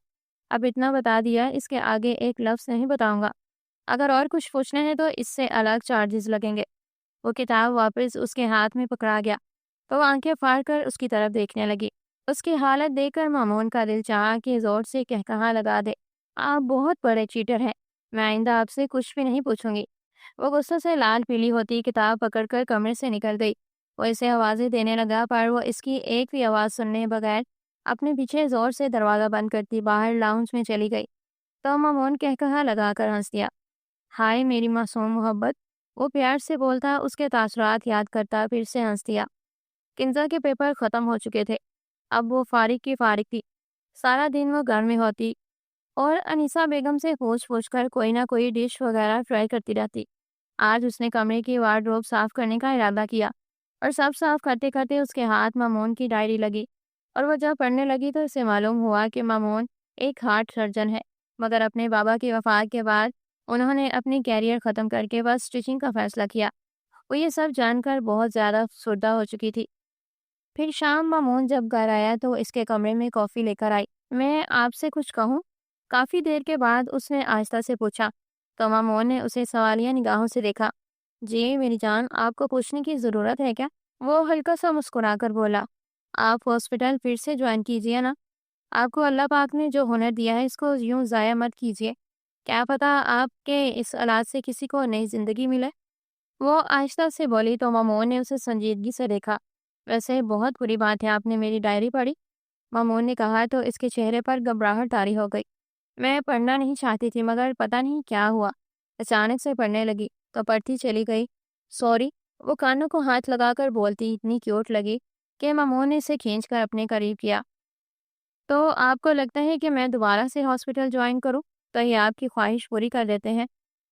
اب اتنا بتا دیا، اس کے آگے ایک لفظ نہیں بتاؤں گا۔ اگر اور کچھ پوچھنا ہے تو اس سے الگ چارجز لگیں گے۔ وہ کتاب واپس اس کے ہاتھ میں پکڑا گیا تو وہ آنکھیں پھاڑ کر اس کی طرف دیکھنے لگی۔ اس کی حالت دیکھ کر مامون کا دل چاہا کہ زور سے کہا لگا دے، آپ بہت بڑے چیٹر ہیں، میں آئندہ آپ سے کچھ بھی نہیں پوچھوں گی۔ وہ غصے سے لال پیلی ہوتی کتاب پکڑ کر کمرے سے نکل گئی۔ وہ اسے آوازیں دینے لگا پر وہ اس کی ایک بھی آواز سننے بغیر اپنے پیچھے زور سے دروازہ بند کرتی باہر لاؤنج میں چلی گئی تو مامون کہا لگا کر ہنس دیا۔ ہائے میری معصوم محبت، وہ پیار سے بولتا اس کے تاثرات یاد کرتا پھر سے ہنس دیا۔ کنزا کے پیپر ختم ہو چکے تھے۔ اب وہ فارغ کی فارغ تھی۔ سارا دن وہ گھر میں ہوتی اور انیسہ بیگم سے پوچھ کر کوئی نہ کوئی ڈش وغیرہ ٹرائی کرتی رہتی۔ آج اس نے کمرے کی وارڈروب صاف کرنے کا ارادہ کیا اور سب صاف کرتے کرتے اس کے ہاتھ مامون کی ڈائری لگی اور وہ جب پڑھنے لگی تو اسے معلوم ہوا کہ مامون ایک ہارٹ سرجن ہے، مگر اپنے بابا کی وفات کے بعد انہوں نے اپنی کیریئر ختم کر کے بس اسٹیچنگ کا فیصلہ کیا۔ وہ یہ سب جان کر بہت زیادہ افسردہ ہو چکی تھی۔ پھر شام مامون جب گھر آیا تو اس کے کمرے میں کافی لے کر آئی۔ میں آپ سے کچھ کہوں؟ کافی دیر کے بعد اس نے آہستہ سے پوچھا، تو مامون نے اسے سوالیہ نگاہوں سے دیکھا۔ جی میری جان، آپ کو پوچھنے کی ضرورت ہے کیا؟ وہ ہلکا سا مسکرا کر بولا، آپ ہاسپٹل پھر سے جوائن کیجیے نا۔ آپ کو اللہ پاک نے جو ہنر دیا ہے اس کو یوں ضائع مت کیجیے۔ کیا پتہ آپ کے اس علاج سے کسی کو نئی زندگی ملے۔ وہ آہستہ سے بولی تو مامون نے اسے سنجیدگی سے دیکھا۔ ویسے بہت بری بات ہے آپ نے میری ڈائری پڑھی، مامون نے کہا تو اس کے چہرے پر گھبراہٹ طاری ہو گئی۔ میں پڑھنا نہیں چاہتی تھی مگر پتہ نہیں کیا ہوا، اچانک سے پڑھنے لگی تو پڑھتی چلی گئی۔ سوری، وہ کانوں کو ہاتھ لگا کر بولتی اتنی کیوٹ لگی کہ مامون نے اسے کھینچ کر اپنے قریب کیا۔ تو آپ کو لگتا ہے کہ میں دوبارہ سے ہاسپٹل جوائن کروں؟ تو یہ آپ کی خواہش پوری کر دیتے ہیں،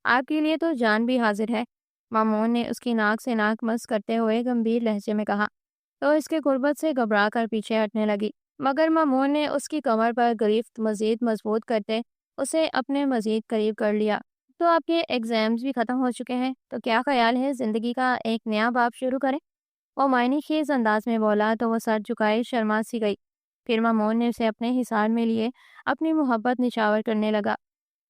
آپ کے لیے تو جان بھی حاضر ہے، مامون نے اس کی ناک سے ناک مس کرتے ہوئے گمبھیر لہجے میں کہا۔ تو اس کے غربت سے گھبرا کر پیچھے ہٹنے لگی، مگر مامون نے اس کی کمر پر گرفت مزید مضبوط کرتے اسے اپنے مزید قریب کر لیا۔ تو آپ کے ایگزامز بھی ختم ہو چکے ہیں، تو کیا خیال ہے زندگی کا ایک نیا باب شروع کریں؟ وہ معنی خیز انداز میں بولا تو وہ سر جھکائے شرما سی گئی۔ پھر مامون نے اسے اپنے حصار میں لیے اپنی محبت نچھاور کرنے لگا۔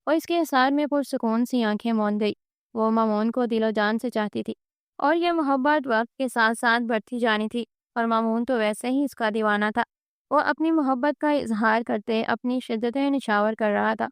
وہ اس کے حصار میں پرسکون سی آنکھیں موند گئی۔ وہ مامون کو دل و جان سے چاہتی تھی اور یہ محبت وقت کے ساتھ ساتھ بڑھتی جانی تھی، اور مامون تو ویسے ہی اس کا دیوانہ تھا۔ وہ اپنی محبت کا اظہار کرتے اپنی شدتیں نچھاور کر رہا تھا۔